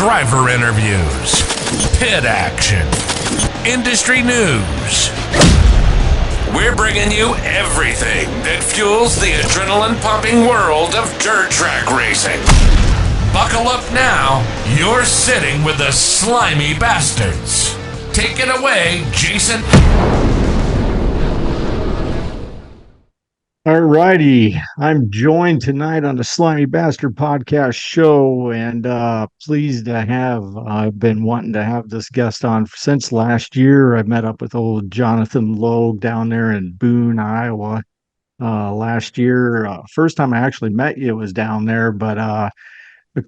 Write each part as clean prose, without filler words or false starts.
driver interviews, pit action, industry news. We're bringing you everything that fuels the adrenaline-pumping world of dirt track racing. Buckle up now. You're sitting with the Slimy Bastards. Take it away, Jason. All righty. I'm joined tonight on the Slimy Bastard podcast show, and pleased to have, I've been wanting to have this guest on since last year. I met up with old Johnathon Logue down there in Boone, Iowa, last year. First time I actually met you was down there, but a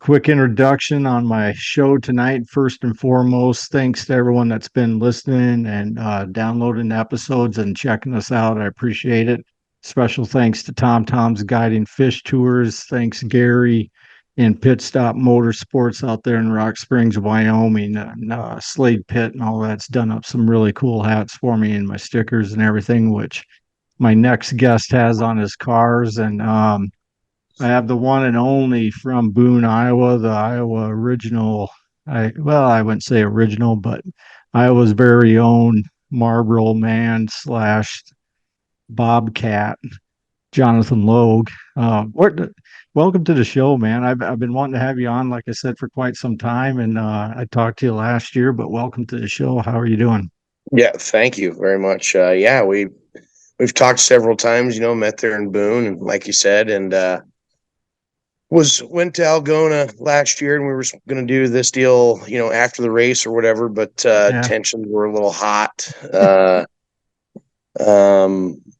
quick introduction on my show tonight. First and foremost, thanks to everyone that's been listening and downloading the episodes and checking us out. I appreciate it. Special thanks to Tom's Guiding Fish Tours. Thanks, Gary, and Pit Stop Motorsports out there in Rock Springs, Wyoming. Slade Pit and all that's done up some really cool hats for me and my stickers and everything, which my next guest has on his cars. And I have the one and only from Boone, Iowa, the Iowa original. I wouldn't say original, but Iowa's very own Marlboro Man / Bobcat, Johnathon Logue. Welcome to the show, man. I've been wanting to have you on, like I said, for quite some time, and I talked to you last year, but welcome to the show. How are you doing? Yeah, thank you very much. We've talked several times, met there in Boone, and like you said, and went to Algona last year, and we were going to do this deal, after the race or whatever, but tensions were a little hot.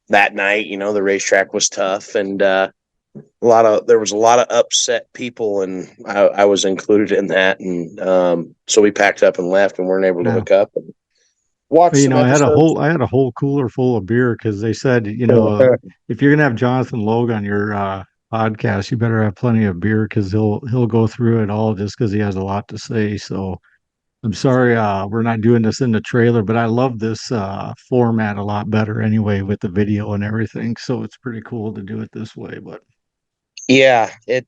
That night, the racetrack was tough, and there was a lot of upset people, and I was included in that, and so we packed up and left, and weren't able to hook up and watch. I had a whole cooler full of beer because they said, if you're gonna have Johnathon Logue on your podcast, you better have plenty of beer because he'll go through it all just because he has a lot to say. So I'm sorry we're not doing this in the trailer, but I love this format a lot better anyway with the video and everything. So it's pretty cool to do it this way. But yeah, I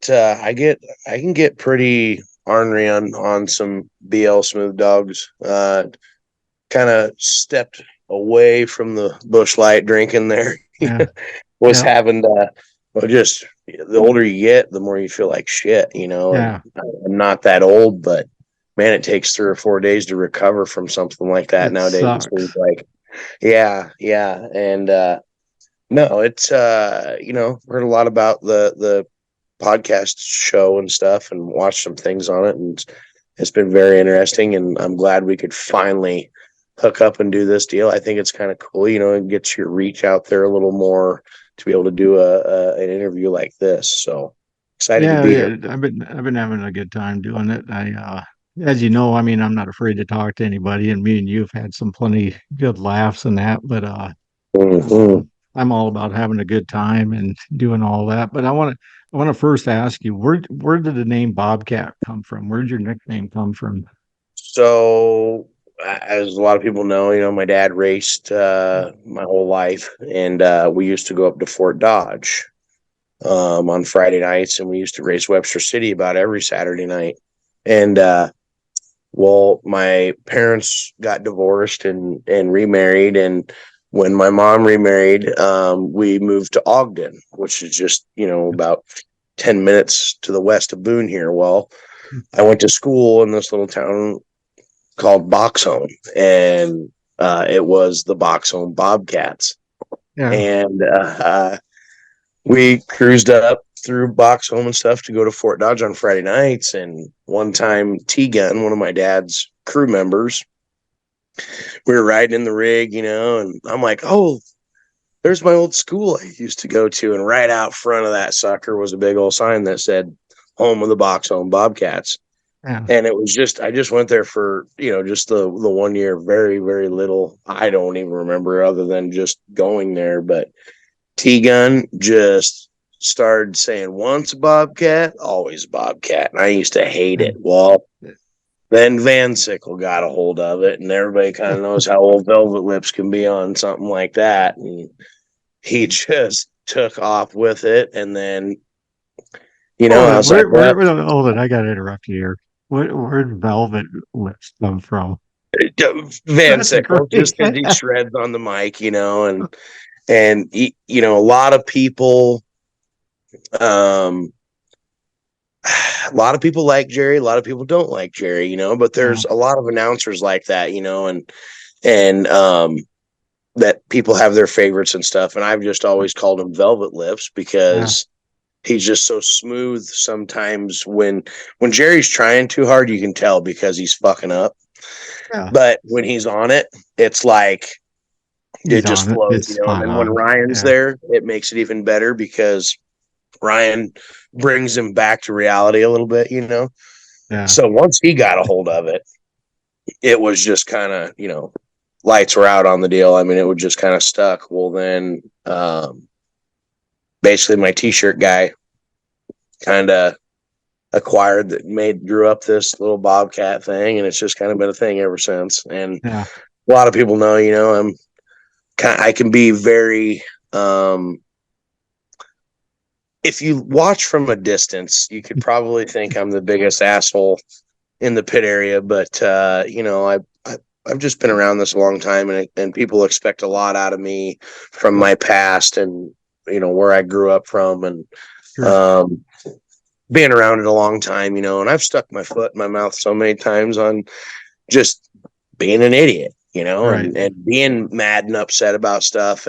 can get pretty ornery on some BL smooth dogs. Kind of stepped away from the Busch Light drinking there. Having to just the older you get, the more you feel like shit. I'm not that old, but man, it takes 3 or 4 days to recover from something like that nowadays. Sucks. It seems like, and no, it's heard a lot about the podcast show and stuff, and watched some things on it, and it's been very interesting. And I'm glad we could finally hook up and do this deal. I think it's kind of cool, it gets your reach out there a little more to be able to do an interview like this. So excited to be here. I've been having a good time doing it. As you know, I'm not afraid to talk to anybody, and me and you have had some plenty good laughs and that, but I'm all about having a good time and doing all that. But I want to first ask you, where did the name Bobcat come from? Where did your nickname come from? So, as a lot of people know, my dad raced my whole life, and we used to go up to Fort Dodge on Friday nights, and we used to race Webster City about every Saturday night. And my parents got divorced and remarried, and when my mom remarried, we moved to Ogden, which is just, about 10 minutes to the west of Boone here. Well, I went to school in this little town called Boxholm, and it was the Boxholm Bobcats. Yeah. And we cruised up through Boxholm and stuff to go to Fort Dodge on Friday nights. And one time, T-Gun, one of my dad's crew members, we were riding in the rig, and I'm like, oh, there's my old school I used to go to. And right out front of that sucker was a big old sign that said home of the Boxholm Bobcats. Yeah. And it was I just went there for, just the 1 year, very, very little. I don't even remember other than just going there. But T-Gun just started saying once a Bobcat, always a Bobcat. And I used to hate it. Well, then Van Sickle got a hold of it, and everybody kind of knows how old Velvet Lips can be on something like that. And he just took off with it. And then, I was hold on, I got to interrupt you here. Where'd Velvet Lips come from? Van That's a Sickle, great. just because he shreds on the mic, and a lot of people, um, a lot of people like Jerry, a lot of people don't like Jerry, but there's a lot of announcers like that, and that people have their favorites and stuff. And I've just always called him Velvet Lips because he's just so smooth. Sometimes when Jerry's trying too hard, you can tell because he's fucking up. Yeah. But when he's on it, it's like it just flows, It's And then when on. Ryan's there, it makes it even better because Ryan brings him back to reality a little bit, Yeah. So once he got a hold of it, it was just kind of, lights were out on the deal. I mean, it was just kind of stuck. Well, then basically my t-shirt guy kind of grew up this little Bobcat thing, and it's just kind of been a thing ever since. And a lot of people know, I can be very, if you watch from a distance, you could probably think I'm the biggest asshole in the pit area, but I've just been around this a long time, and people expect a lot out of me from my past and where I grew up from, and being around it a long time, and I've stuck my foot in my mouth so many times on just being an idiot, and being mad and upset about stuff,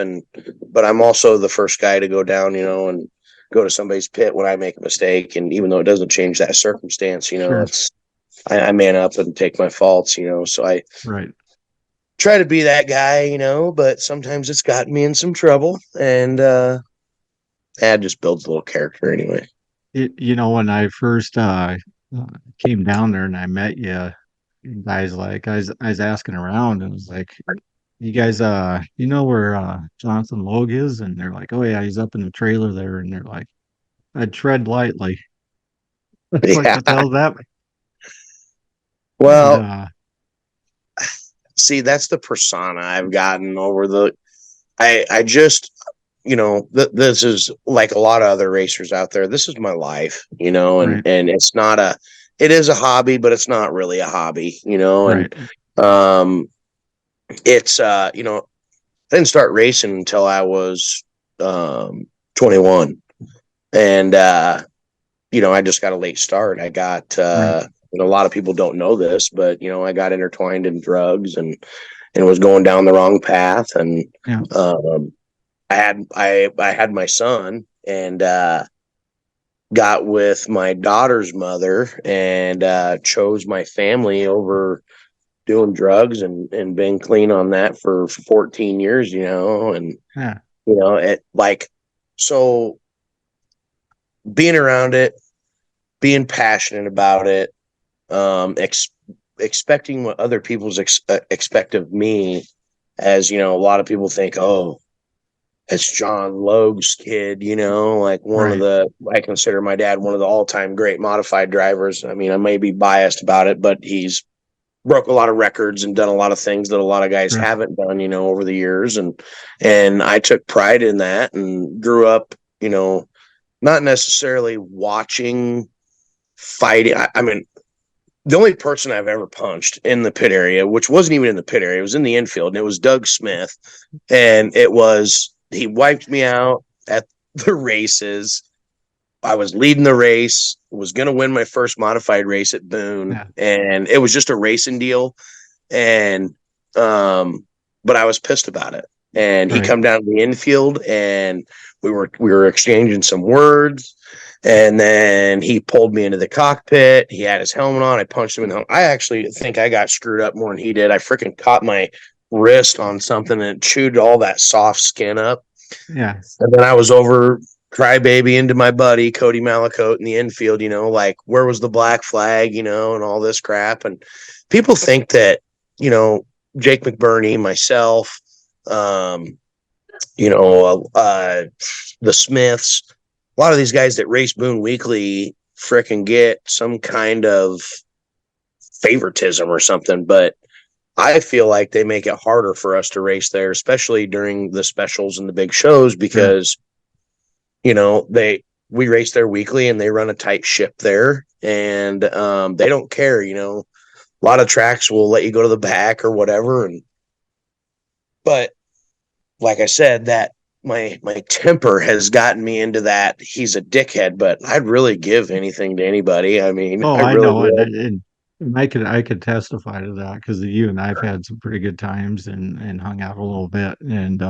but I'm also the first guy to go down, and go to somebody's pit when I make a mistake, and even though it doesn't change that circumstance, it's I man up and take my faults, so I try to be that guy, but sometimes it's gotten me in some trouble, and that just builds a little character anyway. When I first came down there and I met you guys, I was asking around and it was like, you guys you know where Johnathon Logue is? And they're like, oh yeah, he's up in the trailer there. And they're like, I'd tread lightly. It's like, what the hell's that? Well, And, see, that's the persona I've gotten over I just, this is like a lot of other racers out there. This is my life, and it's not it is a hobby, but it's not really a hobby, and, it's, I didn't start racing until I was, 21, and, I just got a late start. I got, a lot of people don't know this, but, I got intertwined in drugs and was going down the wrong path. And, I had my son and, got with my daughter's mother and, chose my family over doing drugs and been clean on that for 14 years, and, it so being around it, being passionate about it, expecting what other people's expect of me, as a lot of people think, oh, it's John Logue's kid, like one of I consider my dad one of the all-time great modified drivers. I mean, I may be biased about it, but he's broke a lot of records and done a lot of things that a lot of guys haven't done, over the years. And I took pride in that and grew up, not necessarily watching fighting. I mean, the only person I've ever punched in the pit area, which wasn't even in the pit area, it was in the infield, and it was Doug Smith. And he wiped me out at the races. I was leading the race, was going to win my first modified race at Boone, and it was just a racing deal. And, but I was pissed about it. And he come down to the infield and we were exchanging some words. And then he pulled me into the cockpit. He had his helmet on. I punched him in the helmet. I actually think I got screwed up more than he did. I freaking caught my wrist on something and chewed all that soft skin up. Yeah. And then I was over crybaby into my buddy Cody Malacote in the infield, like where was the black flag, and all this crap. And people think that, Jake McBurney, myself, the Smiths, a lot of these guys that race Boone Weekly frickin' get some kind of favoritism or something, but I feel like they make it harder for us to race there, especially during the specials and the big shows, because, we race there weekly, and they run a tight ship there, and they don't care. A lot of tracks will let you go to the back or whatever, but like I said, that my temper has gotten me into that. He's a dickhead, but I'd really give anything to anybody. I mean, Oh, I I really know, would. and I could testify to that because you and I've had some pretty good times and hung out a little bit, and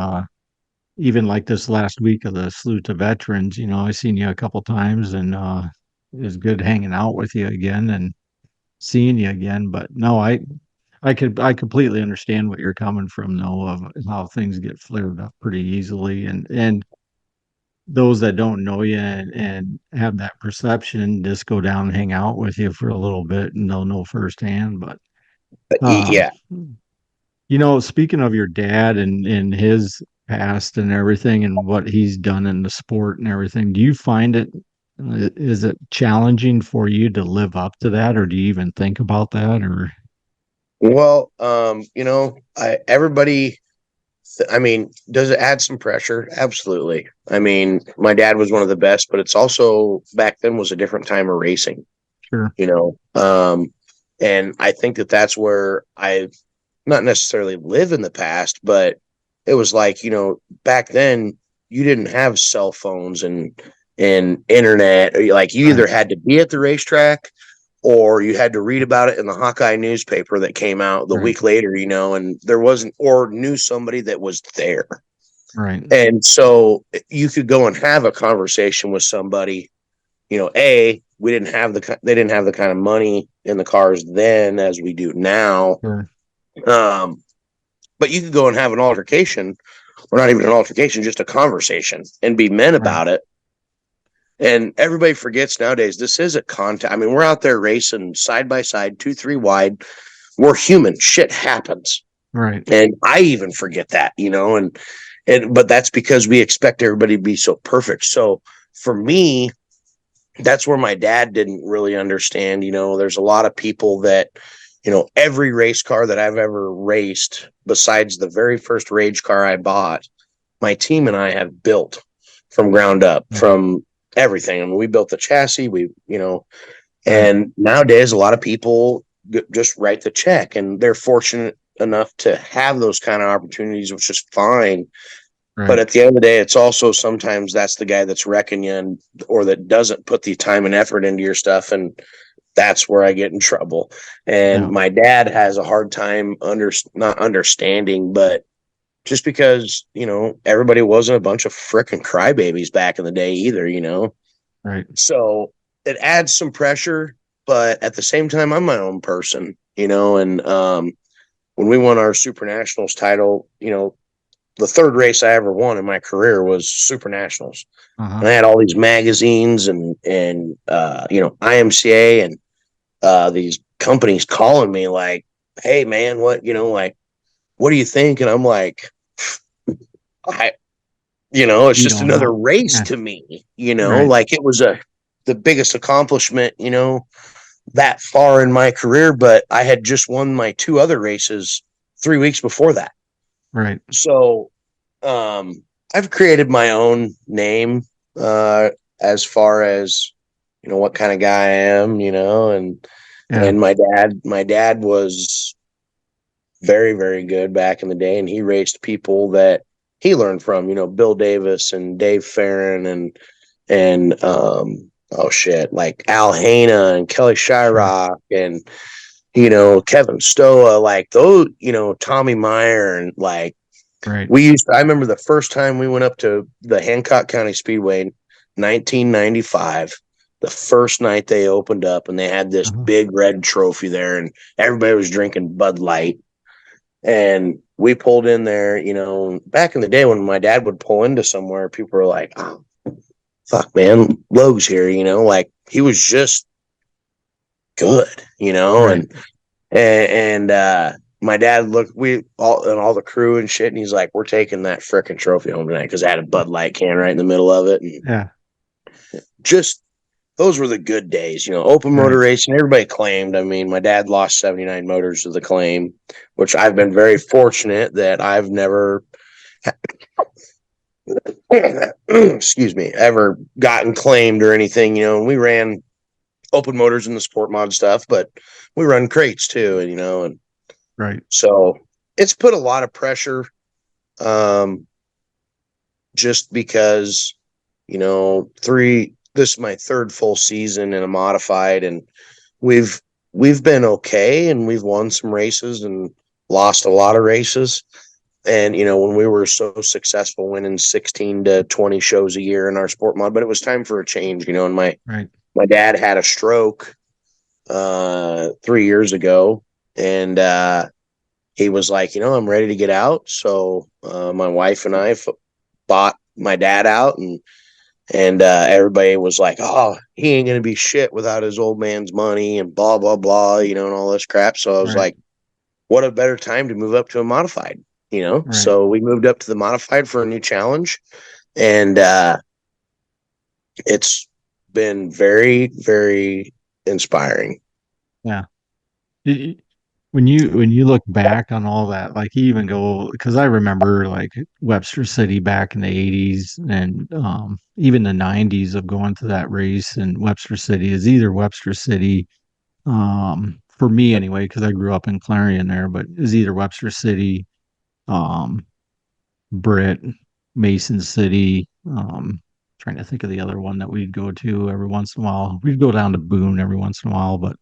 even like this last week of the Salute to Veterans, I seen you a couple times, and it was good hanging out with you again and seeing you again. But no, I completely understand what you're coming from, though, of how things get flared up pretty easily, and those that don't know you and have that perception just go down and hang out with you for a little bit, and they'll know firsthand. But But um, yeah. speaking of your dad and his past and everything and what he's done in the sport and everything, do you find is it challenging for you to live up to that, or do you even think about that, or? Well, everybody, I mean, does it add some pressure? Absolutely. I mean, my dad was one of the best, but it's also back then was a different time of racing, Sure. and I think that's where I not necessarily live in the past, but it was like, back then you didn't have cell phones and internet. Like you either Right. had to be at the racetrack or you had to read about it in the Hawkeye newspaper that came out the Right. week later, and there wasn't, or knew somebody that was there. Right. And so you could go and have a conversation with somebody, we didn't have they didn't have the kind of money in the cars then as we do now. Sure. Um, but you could go and have an altercation, or not even an altercation, just a conversation and be men Right. about it. And everybody forgets nowadays, this is a contact. I mean, we're out there racing side by side, 2-3 wide. We're human. Shit happens. Right. And I even forget that, but that's because we expect everybody to be so perfect. So for me, that's where my dad didn't really understand. There's a lot of people that, every race car that I've ever raced, besides the very first rage car I bought, my team and I have built from ground up, Right. from everything. I mean, we built the chassis, Right. and nowadays a lot of people just write the check, and they're fortunate enough to have those kind of opportunities, which is fine. But Right. at the end of the day, it's also sometimes that's the guy that's wrecking you, or that doesn't put the time and effort into your stuff. And that's where I get in trouble. And Yeah. my dad has a hard time not understanding, but just because, everybody wasn't a bunch of frickin' crybabies back in the day either. Right. So it adds some pressure, but at the same time, I'm my own person, and when we won our Super Nationals title, the third race I ever won in my career was Super Nationals. Uh-huh. And I had all these magazines and IMCA and these companies calling me like, hey man, what do you think? And I'm like, it's You just don't another know. race Yeah. to me, Right. like it was the biggest accomplishment, that far in my career, but I had just won my two other races 3 weeks before that. Right. So I've created my own name as far as what kind of guy I am, and Yeah. my dad was very, very good back in the day, and he raced people that he learned from, Bill Davis and Dave Farron and oh shit, like Al Haina and Kelly Sure. Shyrock and Kevin Stoa, like those, Tommy Meyer, and like Right. I remember the first time we went up to the Hancock County Speedway, 1995, the first night they opened up, and they had this Uh-huh. big red trophy there, and everybody was drinking Bud Light. And we pulled in there, back in the day when my dad would pull into somewhere, people were like, oh, fuck, man, Logue's here, like he was just good, Right. and my dad looked, all the crew and shit, and he's like, we're taking that frickin' trophy home tonight, because I had a Bud Light can right in the middle of it. And Yeah. just those were the good days, open motor Right. racing. Everybody claimed. I mean, my dad lost 79 motors to the claim, which I've been very fortunate that I've never excuse me, ever gotten claimed or anything, and we ran open motors in the sport mod stuff, but we run crates too, and Right. so it's put a lot of pressure, just because, this is my third full season in a modified, and we've been okay, and we've won some races and lost a lot of races. And, when we were so successful winning 16 to 20 shows a year in our sport mod, but it was time for a change, and my dad had a stroke 3 years ago, and he was like, I'm ready to get out. So my wife and I bought my dad out, and everybody was like, oh, he ain't gonna be shit without his old man's money and blah blah blah, and all this crap. So I was like, what a better time to move up to a modified, So we moved up to the modified for a new challenge, and it's been very, very inspiring. Yeah. When you look back on all that, like you even go, because I remember like Webster City back in the 80s and even the 90s of going to that race, and Webster City is either Webster City, for me anyway, because I grew up in Clarion there, but is either Webster City, um, Britt, Mason City, trying to think of the other one that we'd go to every once in a while. We'd go down to Boone every once in a while, but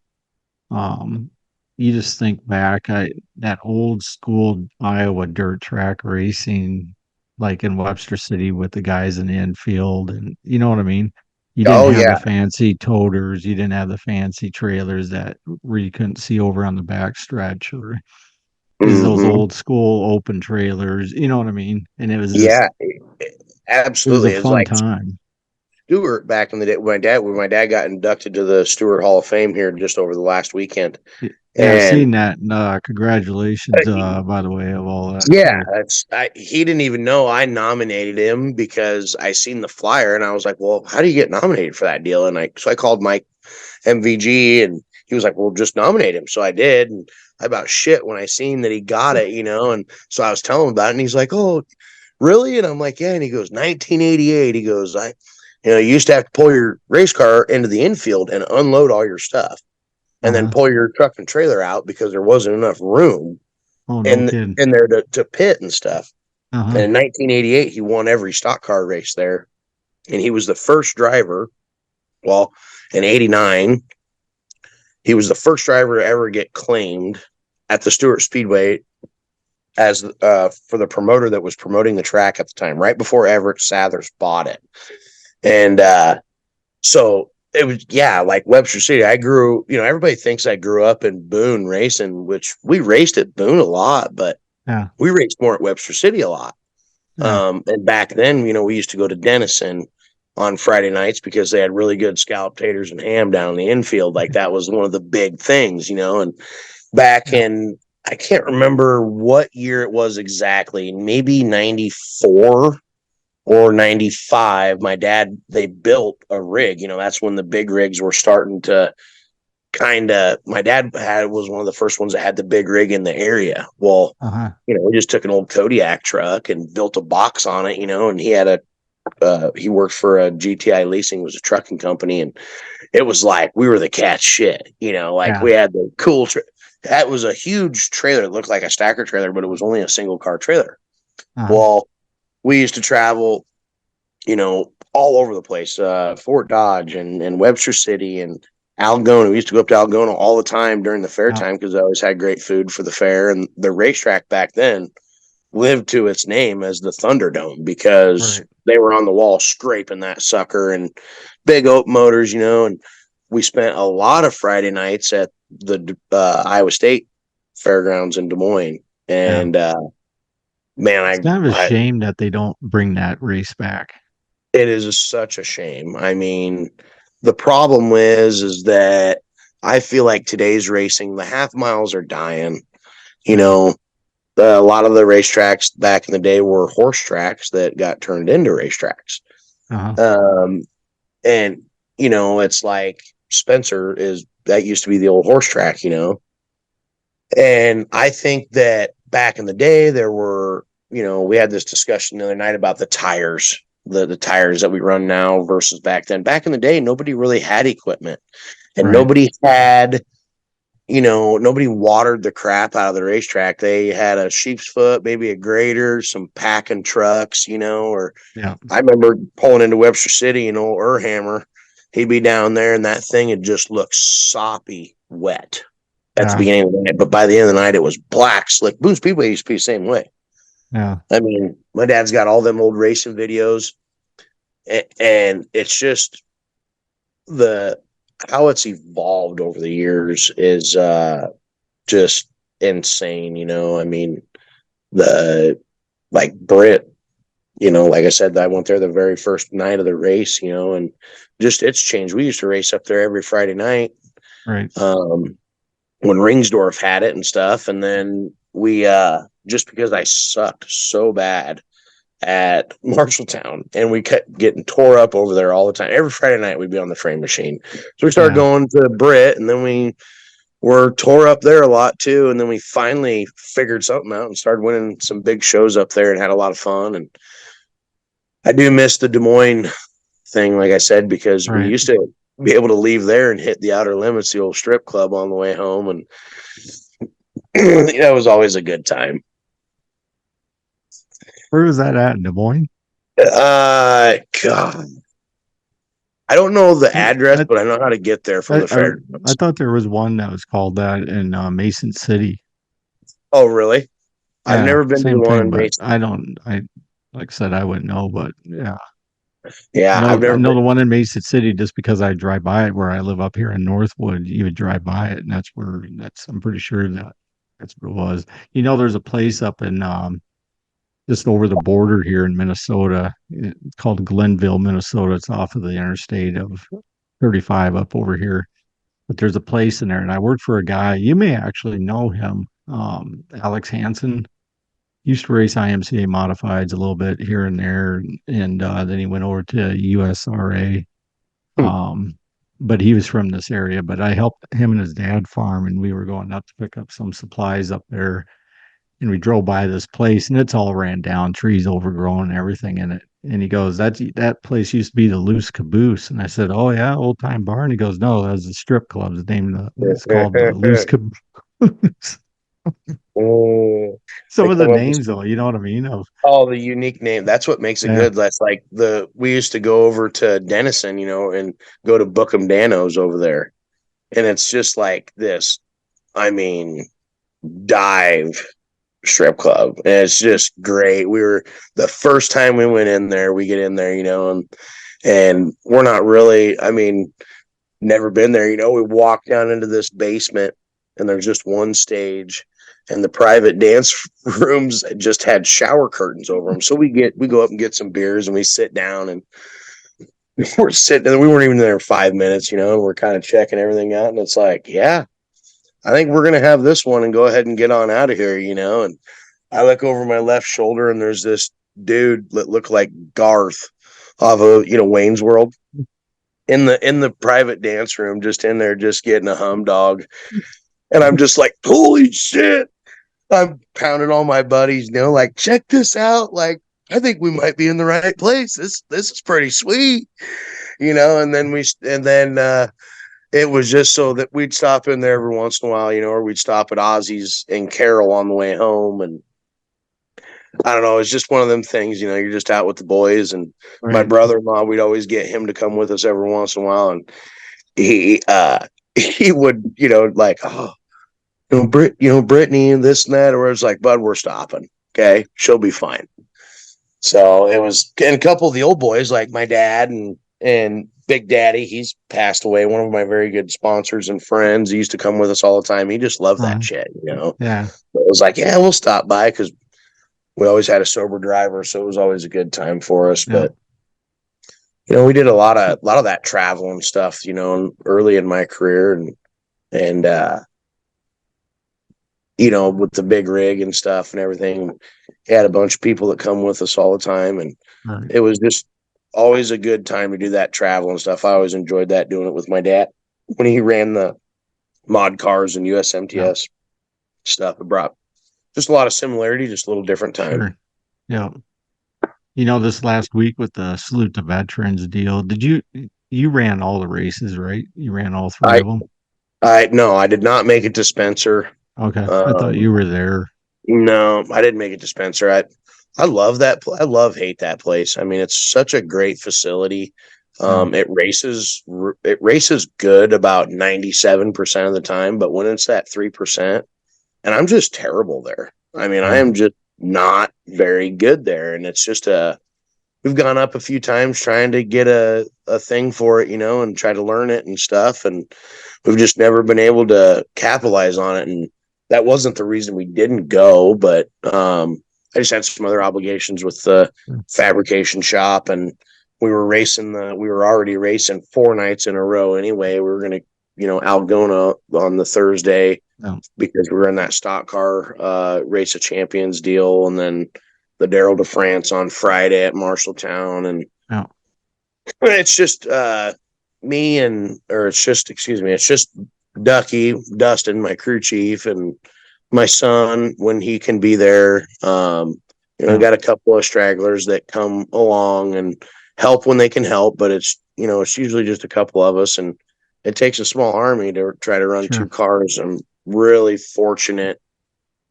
um, you just think back, that old school Iowa dirt track racing, like in Webster City with the guys in the infield, and you know what I mean? You didn't Oh have the yeah. fancy toters, you didn't have the fancy trailers that where you couldn't see over on the back stretch, or is those Mm-hmm. old school open trailers, you know what I mean? And Yeah, it was a absolutely. It was fun like time. Stewart back in the day when my dad got inducted to the Stewart Hall of Fame here just over the last weekend. Yeah, I've And seen that. And, congratulations, by the way, of all that. yeah, So, he didn't even know I nominated him because I seen the flyer and I was like, well, how do you get nominated for that deal? And so I called Mike MVG, and he was like, well, just nominate him. So I did. And I about shit when I seen that he got it, and so I was telling him about it, and he's like, oh, really? And I'm like, yeah. And he goes, 1988. He goes, you used to have to pull your race car into the infield and unload all your stuff and then uh-huh. pull your truck and trailer out because there wasn't enough room Oh, no in kidding. in there to pit and stuff. And Uh-huh. in 1988, he won every stock car race there. And he was the first driver. Well, in 89, he was the first driver to ever get claimed at the Stewart Speedway as for the promoter that was promoting the track at the time, right before Everett Sathers bought it. And so it was, yeah, like Webster City. I grew, everybody thinks I grew up in Boone racing, which we raced at Boone a lot, but Yeah. we raced more at Webster City a lot. Yeah. And back then, we used to go to Denison on Friday nights because they had really good scallop taters and ham down in the infield. Like that was one of the big things, and back Yeah. in, I can't remember what year it was exactly, maybe 94 or 95. My dad, they built a rig, that's when the big rigs were starting to my dad was one of the first ones that had the big rig in the area. Well, Uh-huh. we just took an old Kodiak truck and built a box on it, and he had he worked for a GTI Leasing, was a trucking company. And it was like, we were the cat shit, like Yeah. we had the cool, that was a huge trailer. It looked like a stacker trailer, but it was only a single car trailer. Uh-huh. Well, we used to travel, all over the place, Fort Dodge and Webster City and Algona. We used to go up to Algona all the time during the fair Yeah. time because I always had great food for the fair. And the racetrack back then lived to its name as the Thunderdome because Right. they were on the wall scraping that sucker and big oak motors, and we spent a lot of Friday nights at the Iowa State Fairgrounds in Des Moines. Yeah. And It's man, kind of a I shame that they don't bring that race back. it is such a shame. I mean, the problem is that I feel like today's racing, the half miles are dying. You Yeah. know, a lot of the racetracks back in the day were horse tracks that got turned into racetracks. Uh-huh. Um, and it's like Spencer that used to be the old horse track, And I think that back in the day there were, we had this discussion the other night about the tires the tires that we run now versus back then. Back in the day, nobody really had equipment, and Right. nobody had, nobody watered the crap out of the racetrack. They had a sheep's foot, maybe a grader, some packing trucks, or Yeah. I remember pulling into Webster City and old Urhammer. He'd be down there, and that thing had just looked soppy wet at the beginning of the night. But by the end of the night, it was black, slick. Boone Speedway used to be the same way. Yeah. I mean, my dad's got all them old racing videos, and it's just how it's evolved over the years is just insane. I mean, like Britt, like I said, I went there the very first night of the race, and just it's changed. We used to race up there every Friday night. Right. When Ringsdorf had it and stuff, and then we just because I sucked so bad at Marshalltown, and we kept getting tore up over there all the time. Every Friday night we'd be on the frame machine. So we started going to Britt, and then we were tore up there a lot too. And then we finally figured something out and started winning some big shows up there and had a lot of fun. And I do miss the Des Moines thing, like I said, because we used to be able to leave there and hit the Outer Limits, the old strip club, on the way home. And that was always a good time. Where was that at in Des Moines? God, I don't know the address, but I know how to get there from the fair. I thought there was one that was called that in Mason City. Oh, really? I've never been to the one in Mason. Like I said, I wouldn't know, but yeah. Yeah, I know the one in Mason City just because I drive by it where I live up here in Northwood. You would drive by it, and I'm pretty sure that's what it was. There's a place up in just over the border here in Minnesota. It's called Glenville, Minnesota. It's off of the interstate of 35 up over here. But there's a place in there, and I worked for a guy. You may actually know him, Alex Hansen. Used to race IMCA modifieds a little bit here and there, and then he went over to USRA. But he was from this area. But I helped him and his dad farm, and we were going up to pick up some supplies up there. And we drove by this place, and it's all ran down, trees overgrown, and everything in it. And he goes, that place used to be the Loose Caboose. And I said, oh yeah, old time bar. And he goes, no, that was the strip club. It's called the Loose Caboose. Some of the names, though, you know what I mean? The unique name. That's what makes it good. That's like we used to go over to Denison, and go to Bookham Dano's over there. And it's just like this, dive strip club. And it's just great. We were the first time we went in there, we get in there, and we're not really, never been there. We walk down into this basement, and there's just one stage. And the private dance rooms just had shower curtains over them. So we go up and get some beers, and we sit down, and we're sitting, and we weren't even there 5 minutes, and we're kind of checking everything out. And it's like, yeah, I think we're going to have this one and go ahead and get on out of here, and I look over my left shoulder, and there's this dude that looked like Garth off of, Wayne's World in the private dance room, just in there, just getting a hum dog. And I'm just like, holy shit. I'm pounding all my buddies, like, check this out. Like, I think we might be in the right place. This is pretty sweet, and then it was just so that we'd stop in there every once in a while, or we'd stop at Ozzy's in Carroll on the way home. And I don't know, it's just one of them things, you're just out with the boys. And my brother-in-law, we'd always get him to come with us every once in a while. And he would, like, oh, Brittany and this and that, or it was like, bud, we're stopping. Okay. She'll be fine. So it was, and a couple of the old boys, like my dad and Big Daddy, he's passed away. One of my very good sponsors and friends. He used to come with us all the time. He just loved that shit, Yeah. So it was like, yeah, we'll stop by, because we always had a sober driver. So it was always a good time for us. Yeah. But, we did a lot of that travel and stuff, early in my career, and with the big rig and stuff and everything. Had a bunch of people that come with us all the time, and it was just always a good time to do that travel and stuff. I always enjoyed that, doing it with my dad when he ran the mod cars and USMTS stuff. It brought just a lot of similarity, just a little different time. Sure. Yeah. This last week with the Salute to Veterans deal, you ran all the races, right? You ran all three I of them? no, I did not make it to Spencer. Okay. I thought Um, you were there. no, I didn't make it to Spencer. I love that. I hate that place. I mean, it's such a great facility. Yeah. It races good about 97% of the time, but when it's that 3%, and I'm just terrible there. I mean, I Yeah. am just not very good there, and it's just we've gone up a few times trying to get a thing for it, and try to learn it and stuff, and we've just never been able to capitalize on it. And that wasn't the reason we didn't go, but I just had some other obligations with the fabrication shop, and we were already racing 4 nights in a row anyway. We were going to, Algona on the Thursday, Yeah. because we were in that stock car race of champions deal, and then the Daryl de France on Friday at Marshalltown. And Yeah. it's just it's just Ducky, Dustin, my crew chief, and my son when he can be there. Got a couple of stragglers that come along and help when they can help, but it's usually just a couple of us, and it takes a small army to try to run Sure. 2 cars. I'm really fortunate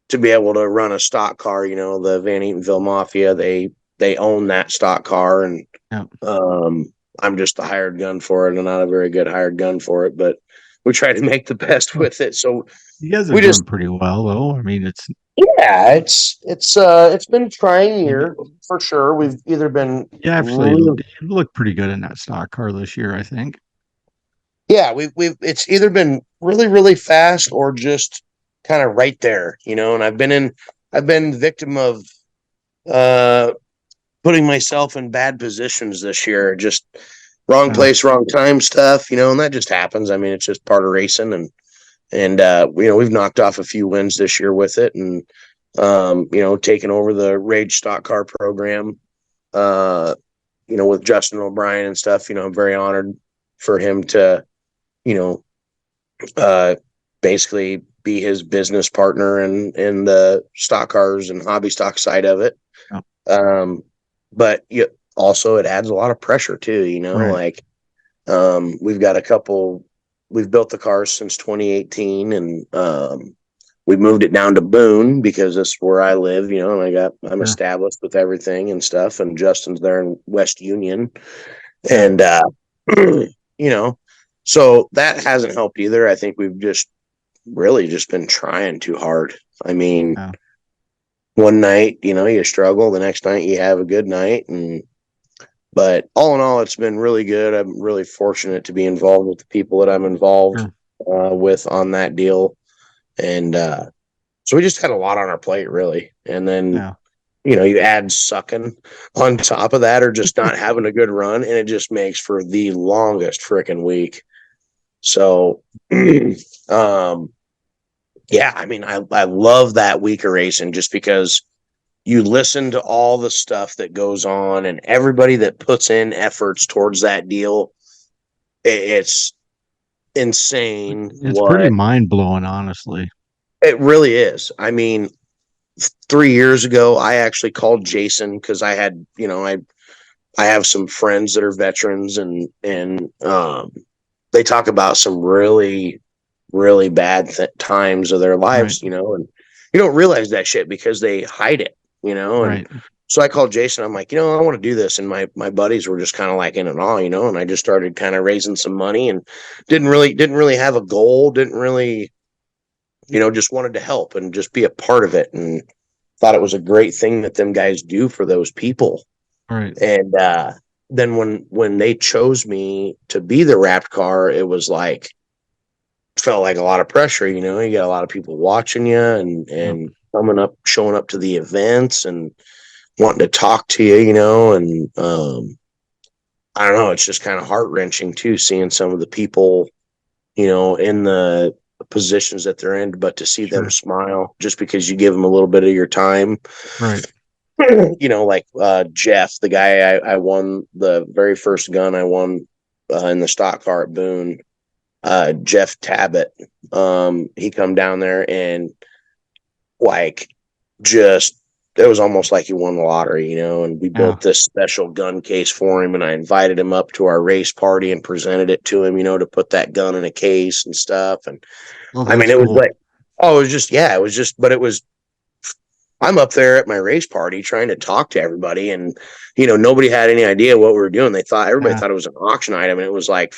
to be able to run a stock car. The Van Eatonville Mafia, they own that stock car, and Yeah. I'm just the hired gun for it, and not a very good hired gun for it, but we try to make the best with it. So You guys are we doing just, pretty well, though. I mean, yeah, it's been a trying year for sure. We've either been you actually really, look pretty good in that stock car this year, I think. yeah, we've it's either been really, really fast or just kind of right there, and I've been victim of uh putting myself in bad positions this year, just wrong Yeah. place, wrong time stuff, and that just happens. I mean, it's just part of racing, and we've knocked off a few wins this year with it, and taking over the Rage stock car program, with Justin O'Brien and stuff. I'm very honored for him to, you know, uh, basically be his business partner in the stock cars and hobby stock side of it. Yeah. But also it adds a lot of pressure too, Right. like we've built the cars since 2018, and we moved it down to Boone because that's where I live, and I'm Sure. established with everything and stuff, and Justin's there in West Union. Yeah. And so that hasn't helped either. I think we've just really just been trying too hard. I mean, Yeah. one night, you struggle, the next night you have a good night, but all in all, it's been really good. I'm really fortunate to be involved with the people that I'm involved Sure. with on that deal. And so we just had a lot on our plate, really. And then, Yeah. you add sucking on top of that, or just not having a good run, and it just makes for the longest freaking week. So, yeah, I mean, I love that week of racing just because you listen to all the stuff that goes on and everybody that puts in efforts towards that deal. It's insane. It's pretty What mind blowing, honestly. it really is. I mean, 3 years ago, I actually called Jason because I had, I have some friends that are veterans, and they talk about some really, really bad times of their Right. lives, and you don't realize that shit because they hide it, and Right. so I called Jason. I'm like, I want to do this. And my buddies were just kind of like in and all, and I just started kind of raising some money, and didn't really have a goal, didn't really, just wanted to help and just be a part of it, and thought it was a great thing that them guys do for those people. Right. And then when they chose me to be the wrapped car, it was like, felt like a lot of pressure. You got a lot of people watching you, and Yeah. coming up, showing up to the events and wanting to talk to you, and I don't know, it's just kind of heart-wrenching too, seeing some of the people, in the positions that they're in, but to see them Sure. smile just because you give them a little bit of your time. Right. Like Jeff, the guy I won the very first gun I won in the stock car at Boone, Jeff Tabbitt, he come down there and like just was almost like he won the lottery, and we built this special gun case for him, and I invited him up to our race party and presented it to him, to put that gun in a case and stuff. And I mean, it was like, I'm up there at my race party trying to talk to everybody, and nobody had any idea what we were doing. Everybody thought it was an auction item, and it was like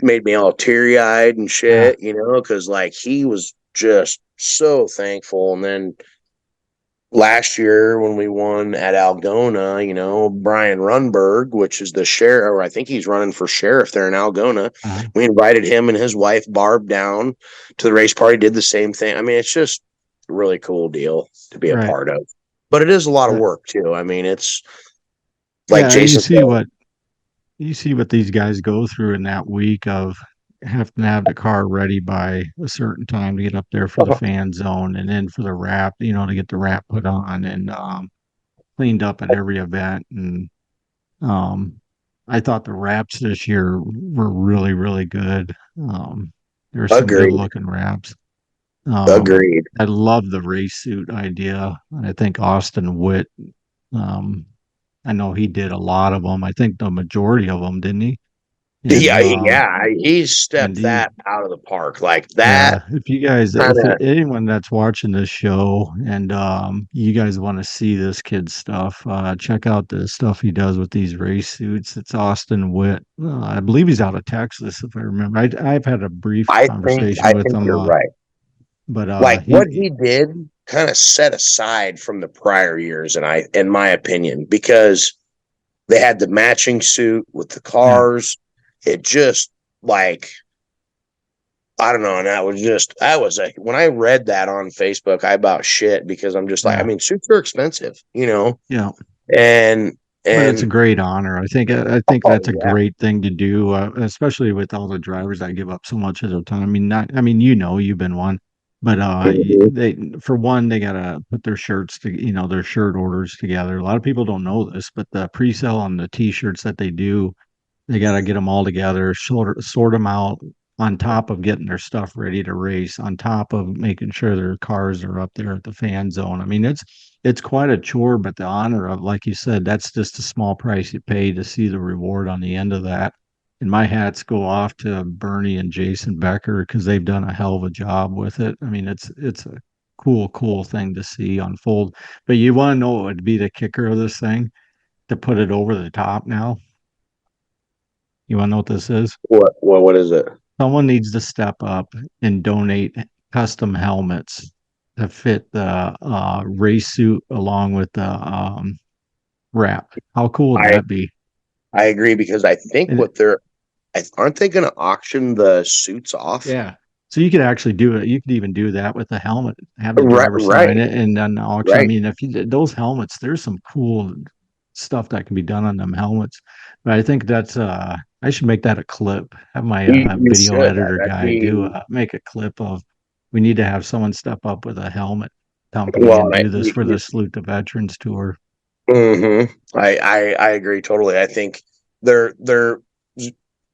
made me all teary-eyed and shit, because like he was just so thankful. And then last year when we won at Algona, Brian Runberg, which is the sheriff, or I think he's running for sheriff there in Algona, we invited him and his wife Barb down to the race party, did the same thing. I mean, it's just a really cool deal to be a part of, but it is a lot of work too. I mean, it's like Jason said, you see what these guys go through in that week of having to have the car ready by a certain time to get up there for the fan zone, and then for the wrap, to get the wrap put on and cleaned up at every event. And I thought the wraps this year were really, really good. There were some good looking wraps. Agreed. I love the race suit idea. I think Austin Witt, I know he did a lot of them. I think the majority of them, didn't he? And, he stepped that out of the park like that. If you guys, if anyone that's watching this show and you guys want to see this kid's stuff, check out the stuff he does with these race suits. It's Austin Witt. I believe he's out of Texas, if I remember. I've had a brief conversation with him. You're right. But what he did kind of set aside from the prior years, in my opinion, because they had the matching suit with the cars. It just like, I don't know. And when I read that on Facebook, I about shit, because I'm just like, I mean, suits are expensive, Yeah. And but it's a great honor. I think that's a great thing to do, especially with all the drivers that give up so much of their time. You've been one, but they gotta put their shirts to, their shirt orders together. A lot of people don't know this, but the pre-sale on the t-shirts that they do, they got to get them all together, sort them out, on top of getting their stuff ready to race, on top of making sure their cars are up there at the fan zone. I mean, it's quite a chore, but the honor of, like you said, that's just a small price you pay to see the reward on the end of that. And my hats go off to Bernie and Jason Becker, because they've done a hell of a job with it. I mean, it's a cool thing to see unfold. But you want to know what would be the kicker of this thing, to put it over the top now? You want to know what this is? What is it? Someone needs to step up and donate custom helmets to fit the race suit along with the wrap. How cool would that be? I agree, because I think aren't they going to auction the suits off? Yeah. So you could actually do it. You could even do that with the helmet, have the driver sign it, and then auction. I mean, those helmets, there's some cool stuff that can be done on them helmets. But I think that's I should make that a clip. Have my video editor guy make a clip of, we need to have someone step up with a helmet company and do this for the Salute the Veterans tour. I agree totally. I think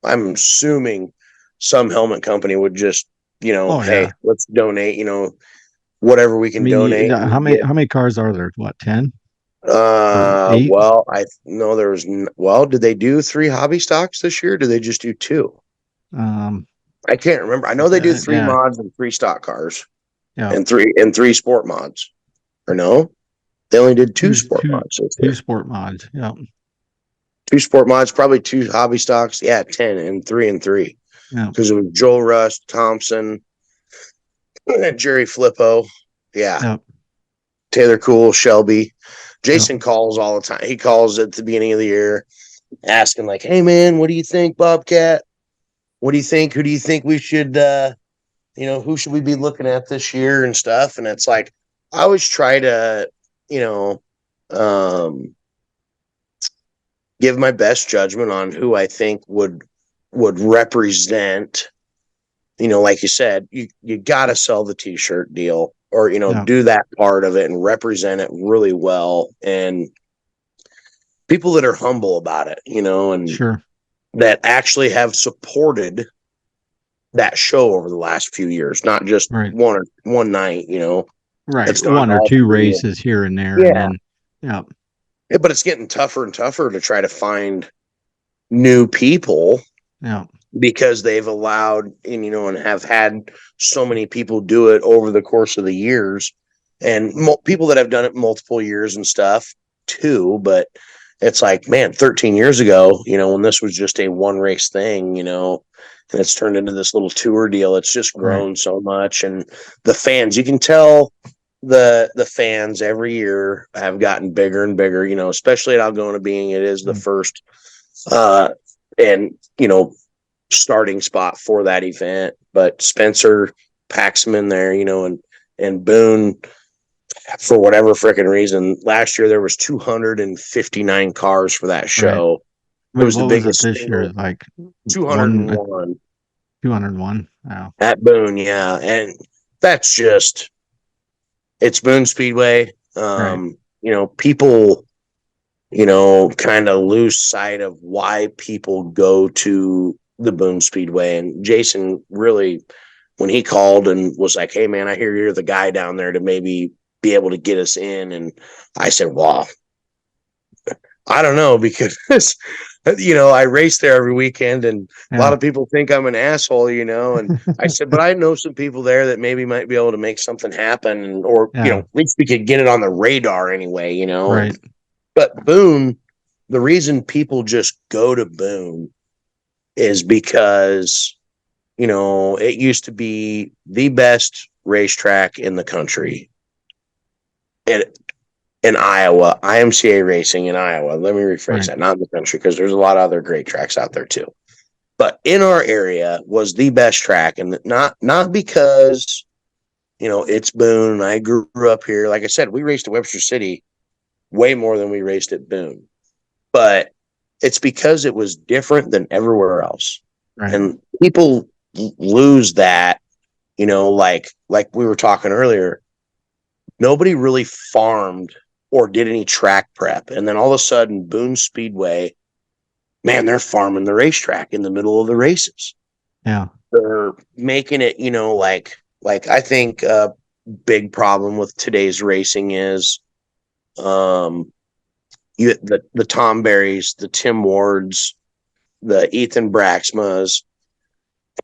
I'm assuming some helmet company would just, hey, let's donate, whatever we can donate. How many cars are there? What, 10? Well, I know there was. Well, did they do 3 hobby stocks this year? Or did they just do 2? I can't remember. I know they do 3 mods and 3 stock cars, and 3 sport mods. Or no, they only did 2 sport mods. 2 sport mods. Yeah, 2 sport mods, probably 2 hobby stocks. Yeah, 10 and 3 and 3. Yeah, because it was Joel Rust, Thompson, and Jerry Flippo. Yeah, Taylor Cool, Shelby. Jason calls all the time. He calls at the beginning of the year asking like, hey man, what do you think, Bobcat? What do you think? Who do you think we should, who should we be looking at this year and stuff? And it's like, I always try to, give my best judgment on who I think would represent, like you said, you got to sell the t-shirt deal, or, do that part of it and represent it really well. And people that are humble about it, and that actually have supported that show over the last few years, not just one night, Right. It's not One or all two free. races here and there. Yeah. And then, yeah. Yeah, but it's getting tougher and tougher to try to find new people Yeah. because they've allowed and have had so many people do it over the course of the years, and people that have done it multiple years and stuff too. But it's like, man, 13 years ago, when this was just a one race thing, and it's turned into this little tour deal. It's just grown so much, and the fans, you can tell the fans every year have gotten bigger and bigger. Especially at Algona, being it is the first, and starting spot for that event. But Spencer packs them in there, and Boone, for whatever freaking reason, last year there was 259 cars for that show. Right. It was what the biggest was it this year? Like 201. 201. Wow. At Boone, yeah. And that's just, it's Boone Speedway. Right. People, kind of lose sight of why people go to the Boone Speedway. And Jason really, when he called and was like, "Hey man, I hear you're the guy down there to maybe be able to get us in." And I said, "Wow, I don't know," because I race there every weekend, and a lot of people think I'm an asshole, And I said, "But I know some people there that maybe might be able to make something happen, or at least we could get it on the radar anyway, Right. But Boone, the reason people just go to Boone is because, it used to be the best racetrack in the country. In Iowa, IMCA racing in Iowa. Let me rephrase that, not in the country, because there's a lot of other great tracks out there too. But in our area was the best track, and not because, it's Boone and I grew up here. Like I said, we raced at Webster City way more than we raced at Boone. But it's because it was different than everywhere else. Right. And people lose that, like we were talking earlier, nobody really farmed or did any track prep. And then all of a sudden, Boone Speedway, man, they're farming the racetrack in the middle of the races. Yeah. They're making it, like I think a big problem with today's racing is the Tom Berries, the Tim Wards, the Ethan Braxmas,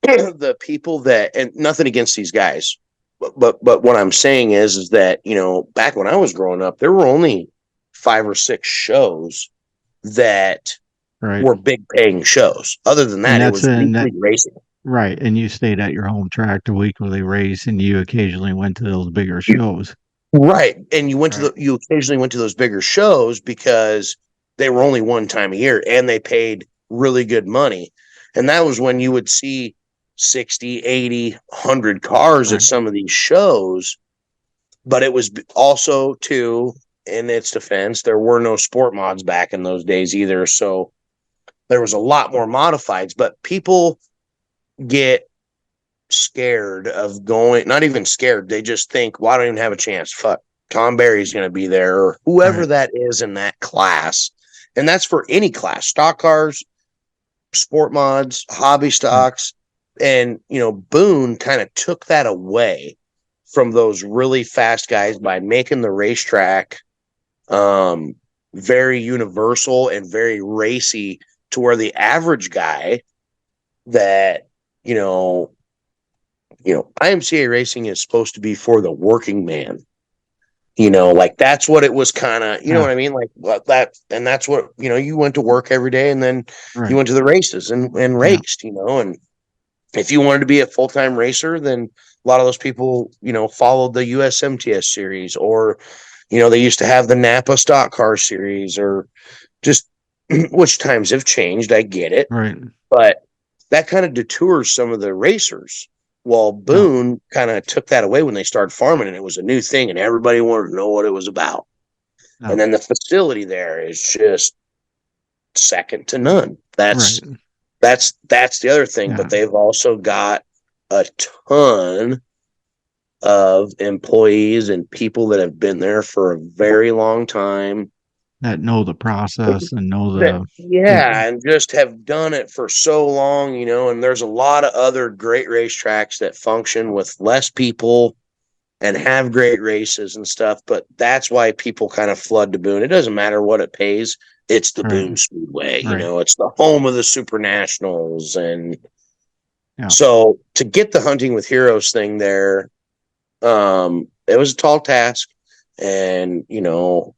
the people that, and nothing against these guys, but what I'm saying is that, back when I was growing up, there were only 5 or 6 shows that were big paying shows. Other than that, it was weekly racing. Right. And you stayed at your home track to weekly race, and you occasionally went to those bigger shows. Right. And you occasionally went to those bigger shows because they were only one time a year and they paid really good money. And that was when you would see 60, 80, 100 cars at some of these shows. But it was also, too, in its defense, there were no sport mods back in those days either. So there was a lot more modifieds, but people get scared of going, not even scared. They just think, well, I don't even have a chance. Fuck, Tom Berry's going to be there, or whoever that is in that class. And that's for any class, stock cars, sport mods, hobby stocks. And, Boone kind of took that away from those really fast guys by making the racetrack very universal and very racy, to where the average guy that, IMCA racing is supposed to be for the working man. Like that's what it was kind of, what I mean? Like that, and that's what, you went to work every day, and then you went to the races and raced, and if you wanted to be a full-time racer, then a lot of those people, followed the USMTS series, or, they used to have the Napa stock car series, or just, which times have changed. I get it. Right. But that kind of detours some of the racers. Well, Boone kind of took that away when they started farming, and it was a new thing, and everybody wanted to know what it was about. And then the facility there is just second to none. That's the other thing. But they've also got a ton of employees and people that have been there for a very long time, that know the process and know and just have done it for so long, and there's a lot of other great racetracks that function with less people and have great races and stuff. But that's why people kind of flood to Boone. It doesn't matter what it pays. It's the Boone Speedway, it's the home of the Super Nationals. And so to get the Hunting with Heroes thing there, it was a tall task. And,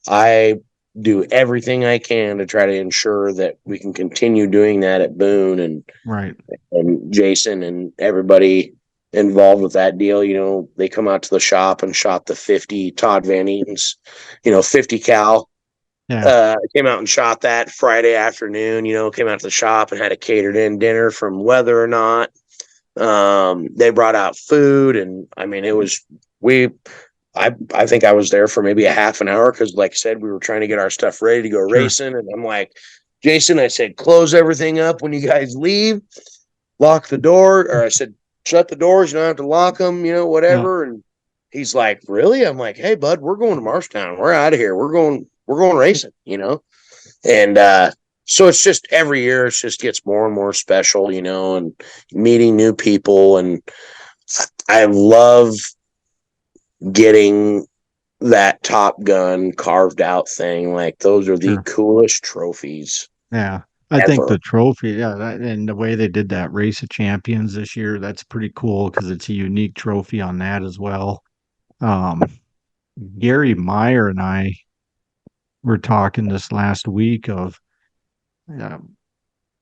I do everything I can to try to ensure that we can continue doing that at Boone, and Jason and everybody involved with that deal. They come out to the shop and shot the 50 Todd Van Eaton's, 50 cal. Came out and shot that Friday afternoon, came out to the shop and had a catered in dinner from Whether or Not. They brought out food, and I mean, I think I was there for maybe a half an hour because, like I said, we were trying to get our stuff ready to go racing. And I'm like, Jason, I said, close everything up when you guys leave, lock the door. Or I said, shut the doors. You don't have to lock them, whatever. Yeah. And he's like, really? I'm like, hey, bud, we're going to Marshtown. We're out of here. We're going racing, And so it's just every year it just gets more and more special, and meeting new people. And I love getting that Top Gun carved out thing. Like, those are the coolest trophies. Yeah. I think the trophy, and the way they did that Race of Champions this year, that's pretty cool because it's a unique trophy on that as well. Gary Meyer and I were talking this last week of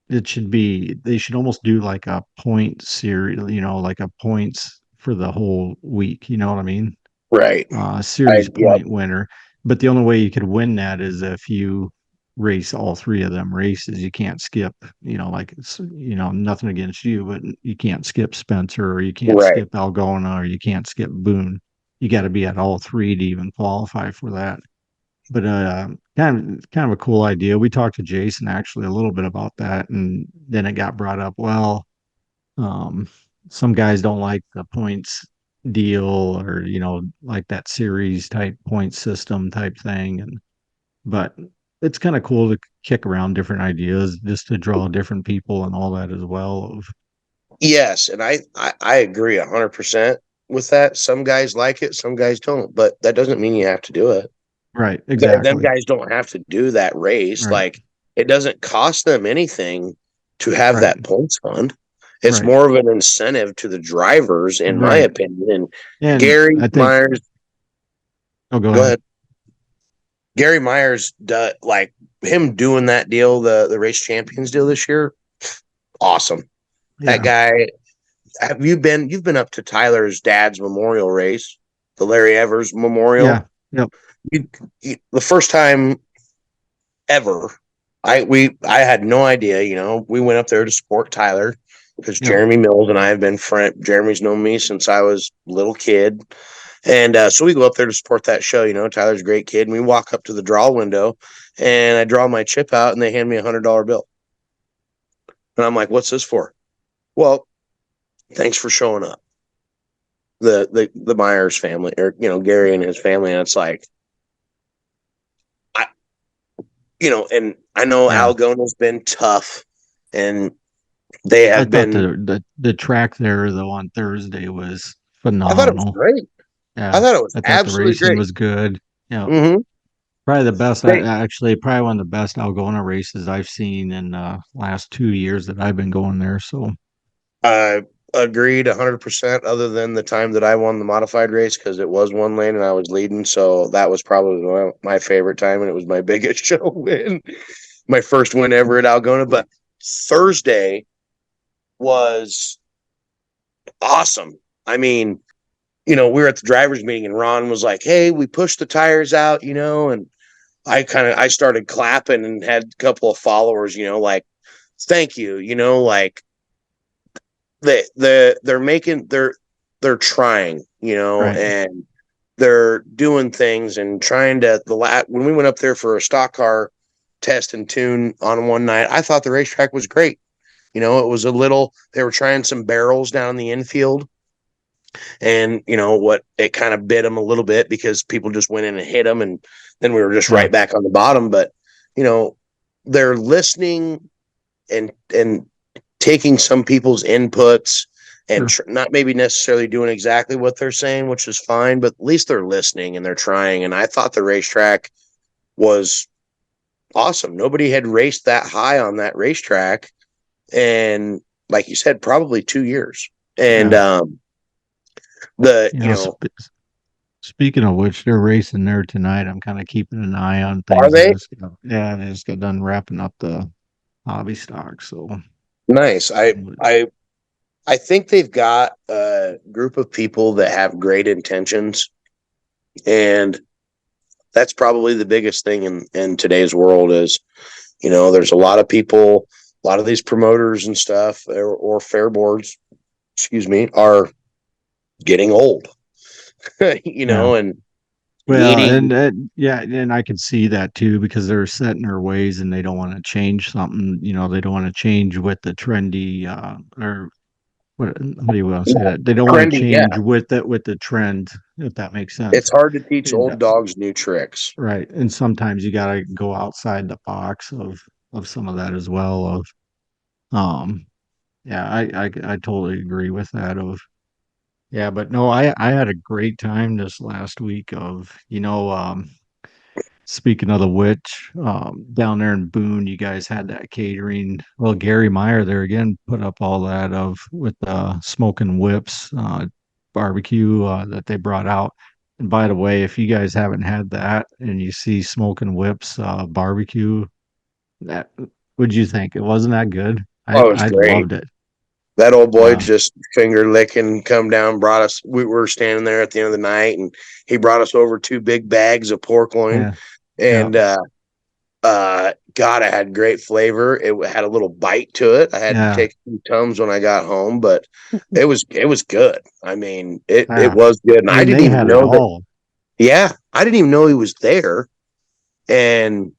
they should almost do like a point series, like a points for the whole week. You know what I mean? Right. Series point winner. But the only way you could win that is if you race all three of them races. You can't skip, nothing against you, but you can't skip Spencer, or you can't skip Algona, or you can't skip Boone. You got to be at all three to even qualify for that. But kind of a cool idea. We talked to Jason actually a little bit about that, and then it got brought up. Well, some guys don't like the points deal, or like that series type point system type thing, but it's kind of cool to kick around different ideas just to draw different people and all that as well. Yes, and I agree 100% with that. Some guys like it, some guys don't, but that doesn't mean you have to do it. Right, exactly. Them guys don't have to do that race. Right. Like, it doesn't cost them anything to have that points fund. It's more of an incentive to the drivers, in my opinion. And Gary Myers. Oh, go ahead. Gary Myers, like him doing that deal, the Race Champions deal this year, awesome. Yeah. That guy. You've been up to Tyler's dad's memorial race, the Larry Evers Memorial. Yeah. Yep. The first time ever, I had no idea. We went up there to support Tyler because Jeremy Mills and I have been friends. Jeremy's known me since I was a little kid. And so we go up there to support that show. Tyler's a great kid. And we walk up to the draw window, and I draw my chip out, and they hand me $100 bill. And I'm like, what's this for? Well, thanks for showing up. The Myers family, or, Gary and his family. And it's like, and I know Algona's been tough, and they have been. The track there, though, on Thursday was phenomenal. I thought it was great. Yeah, I thought it was absolutely the racing great. Was good. Yeah, mm-hmm. Probably the best. Probably one of the best Algona races I've seen in the last 2 years that I've been going there. So, agreed 100%. Other than the time that I won the modified race, because it was one lane and I was leading, so that was probably my favorite time, and it was my biggest show win, my first win ever at Algona. But Thursday was awesome. I mean, we were at the drivers' meeting, and Ron was like, hey, we pushed the tires out, and I started clapping and had a couple of followers, like, thank you, like they're trying, and they're doing things and trying to when we went up there for a stock car test and tune on one night, I thought the racetrack was great. It was they were trying some barrels down in the infield. And it kind of bit them a little bit because people just went in and hit them, and then we were just right back on the bottom. But they're listening and taking some people's inputs and Sure. not maybe necessarily doing exactly what they're saying, which is fine, but at least they're listening and they're trying. And I thought the racetrack was awesome. Nobody had raced that high on that racetrack. And like you said, probably 2 years. And, Speaking of which, they're racing there tonight. I'm kind of keeping an eye on are things. they They just got done wrapping up the hobby stock. So nice? I think they've got a group of people that have great intentions, and that's probably the biggest thing in today's world is, there's a lot of people, a lot of these promoters and stuff or fair boards, excuse me, are getting old, yeah. and Well, needing and I could see that too because they're set in their ways and they don't want to change something. They don't want to change with the trendy or what? How do you want to say that? They don't want to trendy. Yeah, change with the trend, if that makes it's sense. hard to teach And old dogs new tricks. right, and sometimes you got to go outside the box of some of that as well. Um, yeah, I totally agree with that. Yeah, but no, I had a great time this last week. Speaking of the which, down there in Boone, you guys had that catering. Well, Gary Meyer there again put up all that of with smoking whips, barbecue that they brought out. And by the way, if you guys haven't had that and you see smoking whips barbecue, that what'd you think? It wasn't that good. Oh, it was I great. loved it. That old boy Uh, just finger licking, come down, brought us. We were standing there at the end of the night, and he brought us over 2 big bags of pork loin. yeah, yeah, And God, it had great flavor. It had a little bite to it. I had to yeah, take a few Tums when I got home, but it was good. I mean, it yeah. was good, and I I mean, didn't they even had it know that. all. Yeah, I didn't even know he was there, and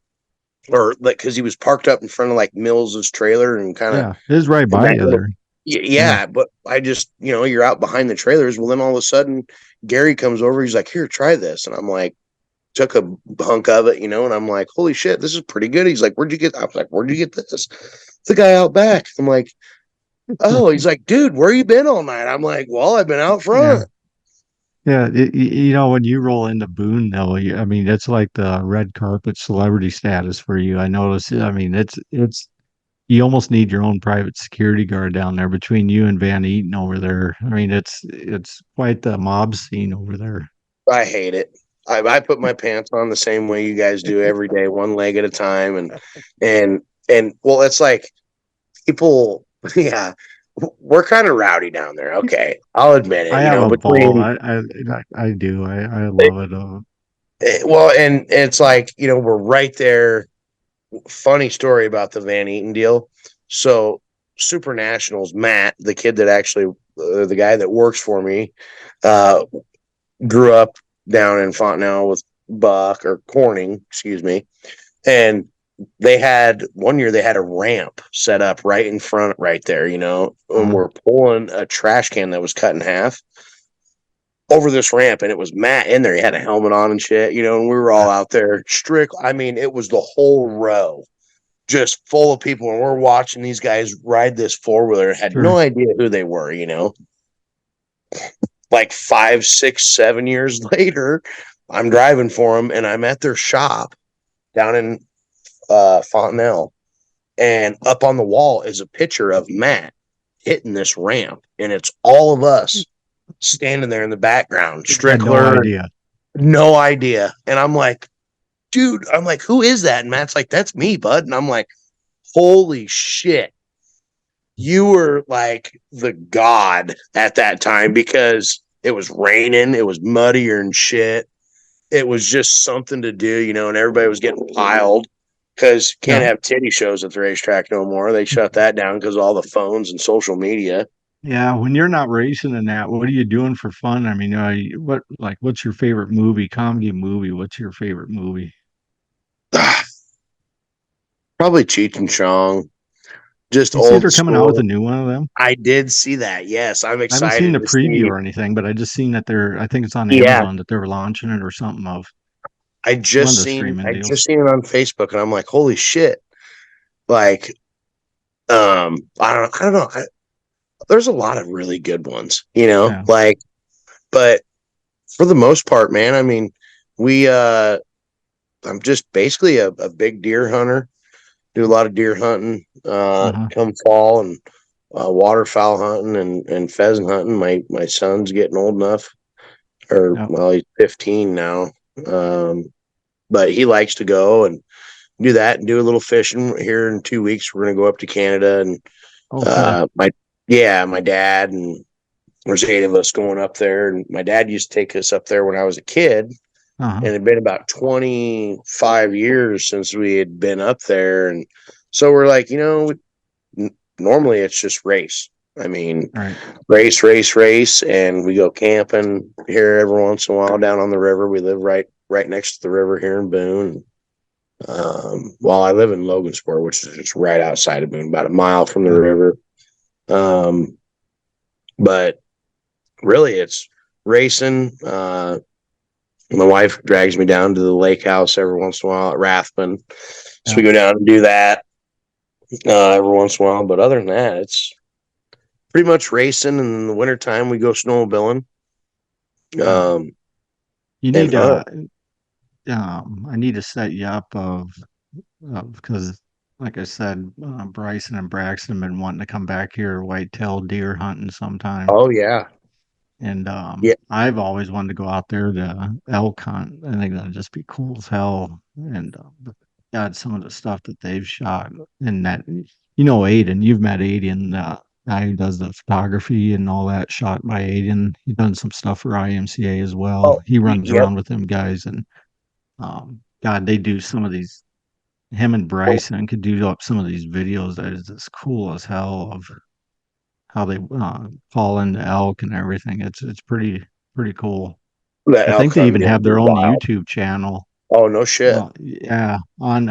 or like because he was parked up in front of like Mills's trailer and kind of Yeah, it was right in by that you little. there. Yeah, Yeah, but I just, you're out behind the trailers. Well, then all of a sudden, Gary comes over. He's like, "Here, try this," and I'm like, took a hunk of it, and I'm like, "Holy shit, this is pretty good." He's like, "Where'd you get?" I was like, "Where'd you get this?" It's the guy out back. I'm like, "Oh," he's like, "Dude, where you been all night?" I'm like, "Well, I've been out yeah. front." Yeah, when you roll into Boone, though, I mean, it's like the red carpet celebrity status for you. I notice. I mean, it's you almost need your own private security guard down there between you and Van Eaton over there. I mean, it's quite the mob scene over there. I hate it. I put my pants on the same way you guys do every day, one leg at a time, and well, it's like people, yeah, we're kind of rowdy down there. Okay, I'll admit it. I have a ball. Between I do. I love it. well, and it's like we're right there. Funny story about the Van Eaton deal. So Super Nationals, Matt, the kid that actually, the guy that works for me, uh, grew up down in Fontenelle with Buck or Corning, excuse me, and they had one year they had a ramp set up right in front, right there, and we're pulling a trash can that was cut in half over this ramp, and it was Matt in there. He had a helmet on and shit, and we were all out there strict. I mean, it was the whole row just full of people, and we're watching these guys ride this four-wheeler. Had no Sure. idea who they were, Like 5, 6, 7 years later, I'm driving for them, and I'm at their shop down in Fontenelle, and up on the wall is a picture of Matt hitting this ramp, and it's all of us standing there in the background. Had no Strickler, idea. no idea. And I'm like, dude, I'm like, who is that? And Matt's like, that's me, bud. And I'm like, holy shit. You were like the god at that time because it was raining, it was muddier and shit. It was just something to do, and everybody was getting piled because can't Yeah. have titty shows at the racetrack no more. They shut that down because of all the phones and social media. Yeah, when you're not racing in that, what are you doing for fun? I mean, what's your favorite movie, comedy movie? What's your favorite movie? Probably Cheech and Chong, just You see old they're coming out with a school. new one of them? I did see that. Yes, I'm I haven't seen excited the to preview see. or anything, but I just seen that I think it's on Yeah, Amazon that they're launching it or something of I one of just the seen streaming I deals. just seen it on Facebook, and I'm like, holy shit! Like, I don't know. there's a lot of really good ones, you know, Yeah. like, but for the most part, man, I mean, we, I'm just basically a big deer hunter, do a lot of deer hunting, Uh-huh. come fall and waterfowl hunting and pheasant hunting. My son's getting old enough, or Yep. well, he's 15 now. Um, but he likes to go and do that and do a little fishing. Here in 2 weeks, we're going to go up to Canada and Okay. my dad, and there's 8 of us going up there. And my dad used to take us up there when I was a kid, Uh-huh. and it had been about 25 years since we had been up there. And so we're like, normally it's just race. I mean, Right. race, and we go camping here every once in a while down on the river. We live right next to the river here in Boone. Well, I live in Logansport, which is just right outside of Boone, about a mile from the Yeah. river. But really, it's racing. My wife drags me down to the lake house every once in a while at Rathbun, so we go down and do that every once in a while. But other than that, it's pretty much racing. And in the wintertime, we go snowmobiling. Um, You and need I need to set you up because like I said, Bryson and Braxton have been wanting to come back here whitetail deer hunting sometime. oh yeah, And yeah, I've always wanted to go out there to elk hunt. I think that'd just be cool as hell. And God, some of the stuff that they've shot and that, Aiden, you've met Aiden, guy who does the photography and all that, shot by Aiden. He's done some stuff for IMCA as well. oh He runs yep. around with them guys, and God, they do some of these. Him and Bryson could do up some of these videos that is just cool as hell of how they fall into elk and everything. It's pretty cool. That I elk think they hunting even gonna have be their own wild. YouTube channel. Oh no shit. Yeah, on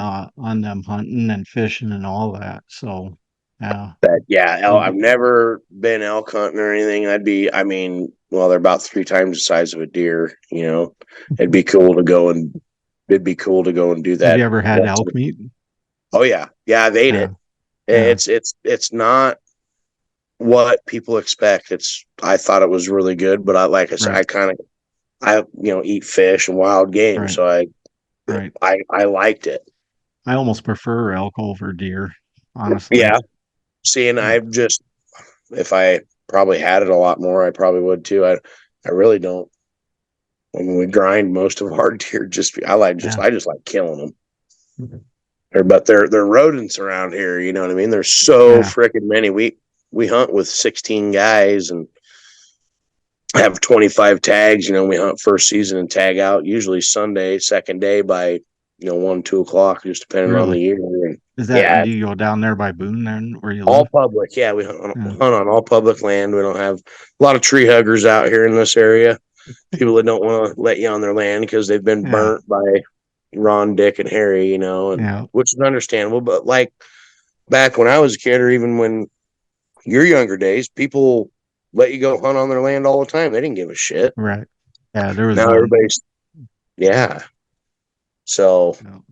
them hunting and fishing and all that. So yeah, That yeah, it'd I've be never been elk hunting or anything. I mean, well, they're about 3 times the size of a deer. It'd be cool to go and do have you that. ever had elk meat? Oh yeah, I've ate Yeah, it. yeah, It's not what people expect. I thought it was really good, but like I said, right, I eat fish and wild game, right, so right. I liked it. I almost prefer elk over deer, honestly. Yeah. See, and Yeah, I've just if I probably had it a lot more, I probably would too. I really don't. When we grind most of our deer, yeah, I just like killing them. But they're rodents around here. You know what I mean? There's so yeah. freaking many. We hunt with 16 guys and have 25 tags. We hunt first season and tag out usually Sunday, second day by 1, 2 o'clock, just depending on the Really? year. And Is that yeah, do you go down there by Boone then where you all live? public. Yeah, we Yeah, hunt on all public land. We don't have a lot of tree huggers out here in this area. People that don't want to let you on their land because they've been yeah, burnt by Ron, Dick, and Harry, and yeah, which is understandable. But like back when I was a kid, or even when your younger days, people let you go hunt on their land all the time. They didn't give a shit. right. Yeah, there was Now one. everybody's yeah. So, Yeah. You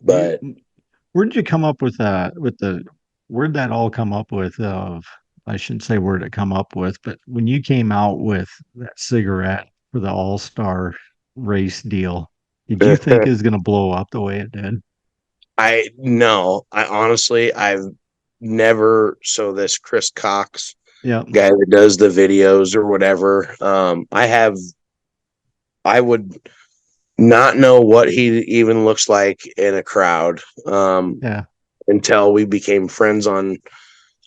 but where did you come up with that with the where'd that all come up with of I shouldn't say where it come up with, but when you came out with that cigarette for the All-Star race deal, did you think it was gonna blow up the way it did? I no, I honestly I've never. So this Chris Cox Yeah. guy that does the videos or whatever, I would not know what he even looks like in a crowd, Yeah. until we became friends on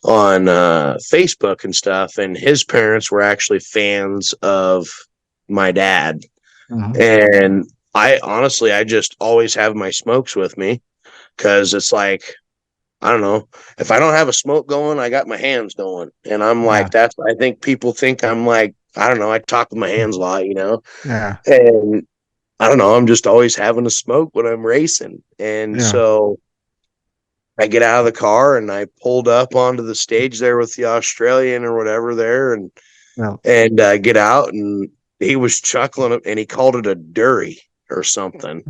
Facebook and stuff. And his parents were actually fans of my dad. Uh-huh. And I just always have my smokes with me because it's like, I don't know, if I don't have a smoke going, I got my hands going. And I'm like, Yeah. I think people think I'm like, I don't know, I talk with my hands a lot. Yeah. And I don't know, I'm just always having a smoke when I'm racing. And Yeah. so I get out of the car and I pulled up onto the stage there with the Australian or whatever there, Yeah. and get out, and he was chuckling and he called it a durry or something.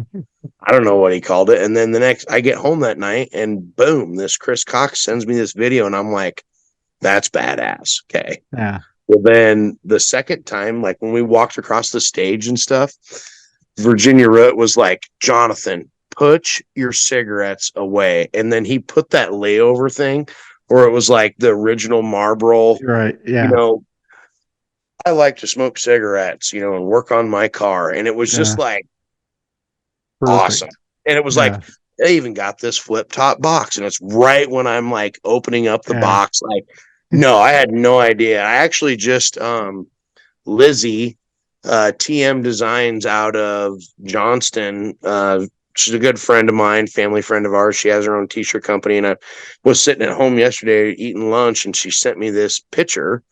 I don't know what he called it. And then I get home that night and boom, this Chris Cox sends me this video and I'm like, That's badass. Okay. Yeah. Well, then the second time, like when we walked across the stage and stuff, Virginia Root was like, Jonathan, put your cigarettes away. And then he put that layover thing where it was like the original Marlboro, Right. you Yeah. know, I like to smoke cigarettes, and work on my car. And it was just Yeah. like awesome. Perfect. And it was like, Yeah. they even got this flip top box. And it's right when I'm like opening up the Yeah. box. Like, no, I had no idea. I actually just, Lizzie, TM Designs out of Johnston. She's a good friend of mine, family friend of ours. She has her own t-shirt company. And I was sitting at home yesterday eating lunch, and she sent me this picture,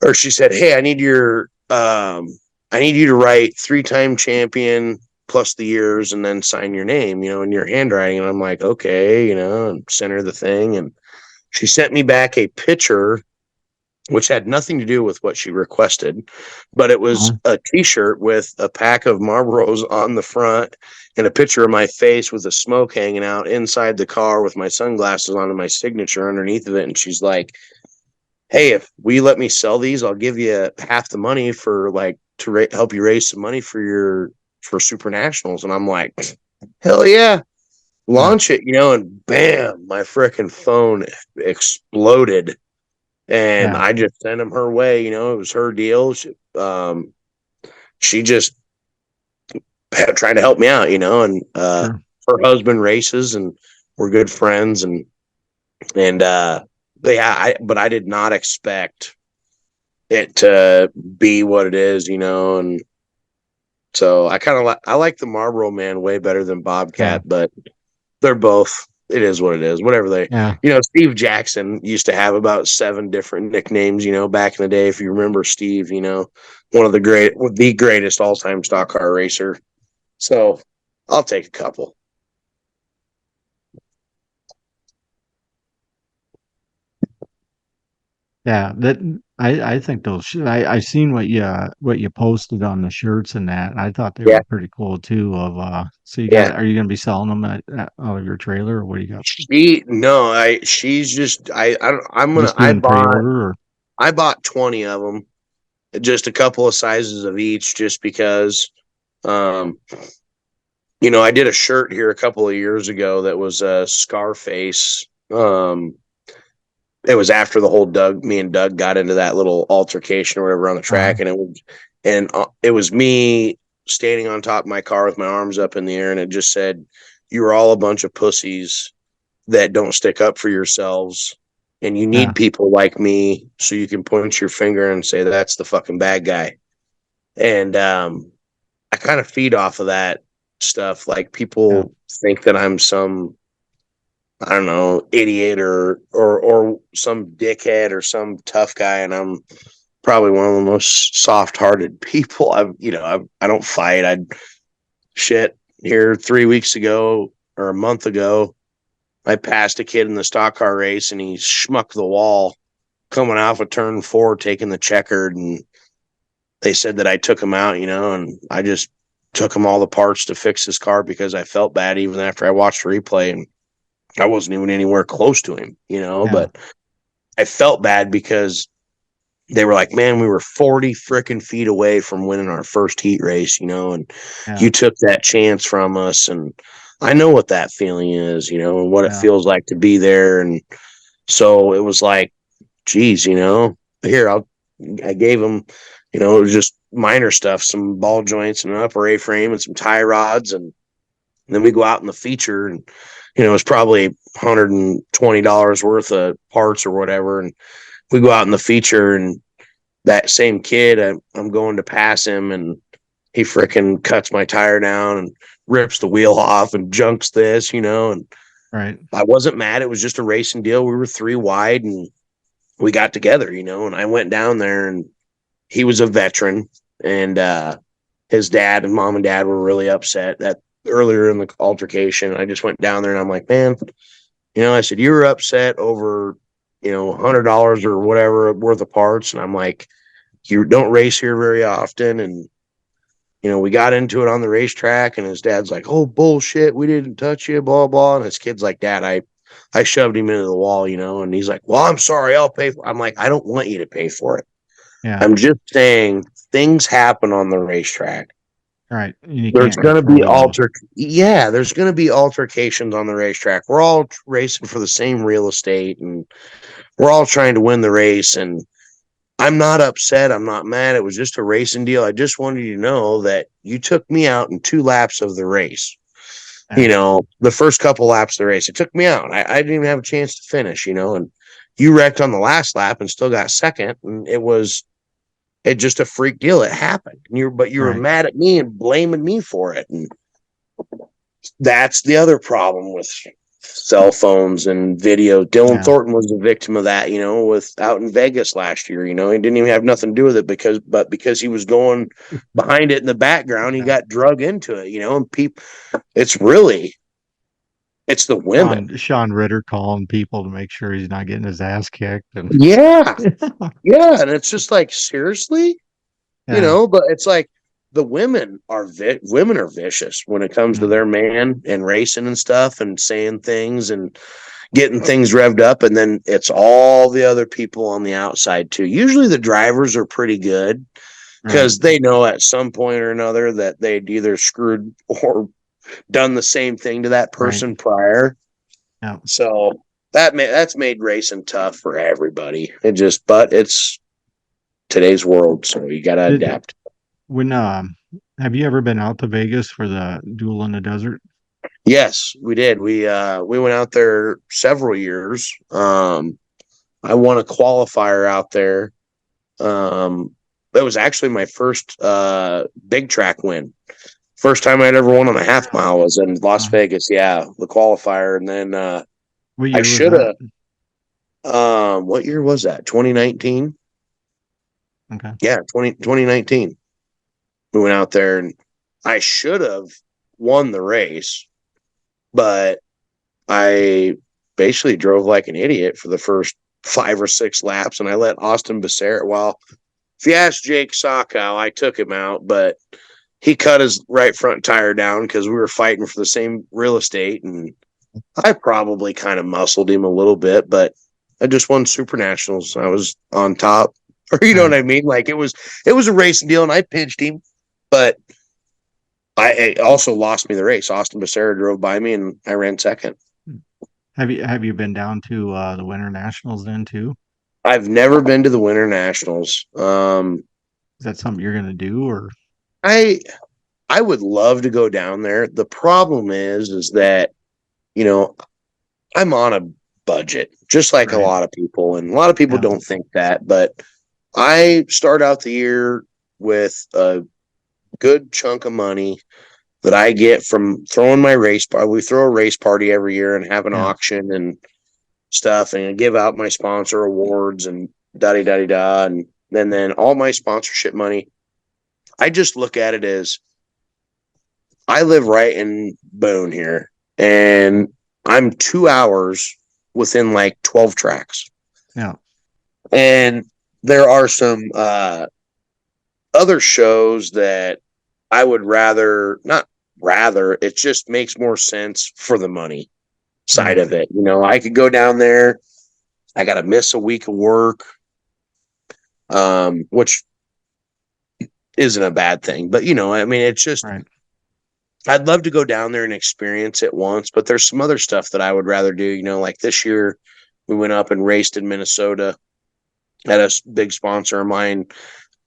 or she said, hey, I need you to write 3-time champion plus the years and then sign your name, in your handwriting. And I'm like, okay, and sent her the thing. And she sent me back a picture, which had nothing to do with what she requested, but it was a t-shirt with a pack of Marlboros on the front and a picture of my face with the smoke hanging out inside the car with my sunglasses on and my signature underneath of it. And she's like, hey, if we let me sell these, I'll give you half the money for help you raise some money for Super Nationals. And I'm like, hell yeah, launch it, and bam, my freaking phone exploded. And Yeah. I just sent him her way, it was her deal. She just tried to help me out, and Sure. her husband races and we're good friends. But yeah, but I did not expect it to be what it is, and so I like the Marlboro Man way better than Yeah. Bobcat, but they're both, it is what it is. Whatever Yeah. Steve Jackson used to have about 7 different nicknames, back in the day. If you remember Steve, one of the greatest all-time stock car racer. So I'll take a couple. Yeah, that I think those I seen what you posted on the shirts and that. I thought they Yeah. were pretty cool too. So Yeah. are you gonna be selling them at your trailer, or what do you got? She's just, Just doing pre-order, or I bought 20 of them, just a couple of sizes of each, just because, um, I did a shirt here a couple of years ago that was a Scarface. It was after the whole me and Doug got into that little altercation or whatever on the track. And it was me standing on top of my car with my arms up in the air. And it just said, you are all a bunch of pussies that don't stick up for yourselves. And you yeah, need people like me so you can point your finger and say, that's the fucking bad guy. And, I kind of feed off of that stuff. Like, yeah, people think that I'm some, I don't know, idiot or some dickhead or some tough guy, and I'm probably one of the most soft-hearted people. I don't fight. I shit here 3 weeks ago or a month ago. I passed a kid in the stock car race, and he schmucked the wall coming off of turn 4, taking the checkered, and they said that I took him out, and I just took him all the parts to fix his car because I felt bad even after I watched the replay, and I wasn't even anywhere close to him, yeah, but I felt bad because they were like, man, we were 40 freaking feet away from winning our first heat race, and yeah, you took that chance from us. And I know what that feeling is, and what it yeah, feels like to be there. And so it was like, geez, here, I gave them, it was just minor stuff, some ball joints and an upper A-frame and some tie rods. And then we go out in the feature, and, it's probably $120 worth of parts or whatever. And we go out in the feature, and that same kid, I'm going to pass him, and he freaking cuts my tire down and rips the wheel off and junks this, and right, I wasn't mad. It was just a racing deal. We were 3 wide, and we got together, and I went down there, and he was a veteran, and his dad and mom and dad were really upset that earlier in the altercation. I just went down there, and I'm like, man, I said, you were upset over, $100 or whatever worth of parts. And I'm like, you don't race here very often. And, we got into it on the racetrack, and his dad's like, oh, bullshit, we didn't touch you, blah, blah. And his kid's like, Dad, I shoved him into the wall, and he's like, well, I'm sorry, I'll pay for it. I'm like, I don't want you to pay for it. Yeah. I'm just saying things happen on the racetrack. Right. You There's can't going to be control those. there's going to be altercations on the racetrack. We're all racing for the same real estate, and we're all trying to win the race. And I'm not upset. I'm not mad. It was just a racing deal. I just wanted you to know that you took me out in 2 laps of the race. Yeah. The first couple laps of the race, it took me out. I didn't even have a chance to finish, and you wrecked on the last lap and still got second. And it just a freak deal. It happened. But you were Right. mad at me and blaming me for it. And that's the other problem with cell phones and video. Dylan Thornton was a victim of that, with out in Vegas last year. He didn't even have nothing to do with it because he was going behind it in the background, he got drug into it, and people, it's the women. Sean Ritter calling people to make sure he's not getting his ass kicked. And Yeah. Yeah. And it's just like, seriously, but it's like, the women are vicious when it comes to their man and racing and stuff and saying things and getting things revved up. And then it's all the other people on the outside too. Usually the drivers are pretty good because they know at some point or another that they'd either screwed or done the same thing to that person prior. Yeah. So that's made racing tough for everybody. But it's today's world. So you got to adapt. When have you ever been out to Vegas for the Duel in the Desert? Yes, we did. We went out there several years. I won a qualifier out there. That was actually my first big track win. First time I'd ever won on a half mile was in Las Vegas. Yeah, the qualifier, and then I should have. What year was that? 2019. Okay. Yeah, 2019. We went out there and I should have won the race, but I basically drove like an idiot for the first 5 or 6 laps, and I let Austin Becerra. Well, if you ask Jake Sockow, I took him out, but he cut his right front tire down because we were fighting for the same real estate, and I probably kind of muscled him a little bit, but I just won Super Nationals. I was on top, or you know what I mean? Like it was a racing deal, and I pinched him. But I also lost me the race. Austin Becerra drove by me, and I ran second. Have you been down to the Winter Nationals then too? I've never been to the Winter Nationals. Is that something you're going to do, or? I would love to go down there. The problem is that I'm on a budget, just like a lot of people, and a lot of people don't think that. But I start out the year with a good chunk of money that I get from throwing my race party. We throw a race party every year and have an auction and stuff, and I give out my sponsor awards and da-di-da-di-da. And then all my sponsorship money, I just look at it as I live right in Boone here, and I'm 2 hours within like 12 tracks. Yeah. And there are some other shows that I would it just makes more sense for the money side of it. I could go down there. I got to miss a week of work, which isn't a bad thing. But, it's just, I'd love to go down there and experience it once. But there's some other stuff that I would rather do. Like this year, we went up and raced in Minnesota. Had a big sponsor of mine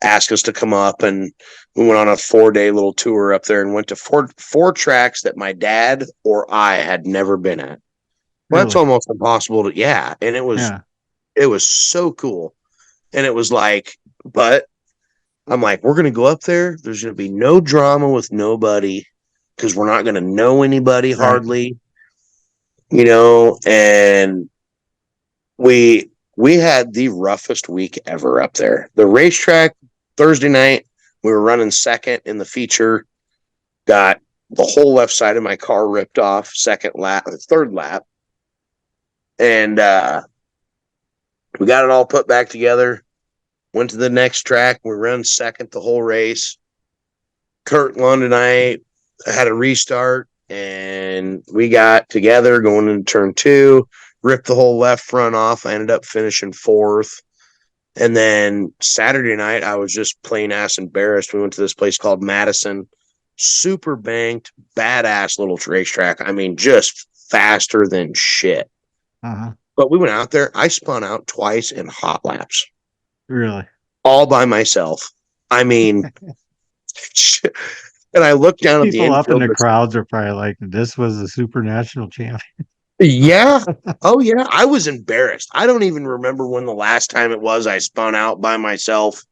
asked us to come up, and we went on a 4-day little tour up there and went to four tracks that my dad or I had never been at. Well, that's almost impossible to, and it was so cool. And it was like, but I'm like, we're going to go up there. There's going to be no drama with nobody because we're not going to know anybody hardly, and we had the roughest week ever up there. The racetrack, Thursday night, we were running second in the feature, got the whole left side of my car ripped off, third lap. And we got it all put back together, went to the next track. We ran second the whole race. Kurt Lund and I had a restart, and we got together going into turn 2, ripped the whole left front off. I ended up finishing 4th. And then Saturday night, I was just plain ass embarrassed. We went to this place called Madison, super banked, badass little racetrack. I mean, just faster than shit. Uh-huh. But we went out there. I spun out twice in hot laps. Really? All by myself. I mean, and I looked down at the People up in infield. the crowds are probably like, this was the super national champion. Yeah. Oh, yeah. I was embarrassed. I don't even remember when the last time it was I spun out by myself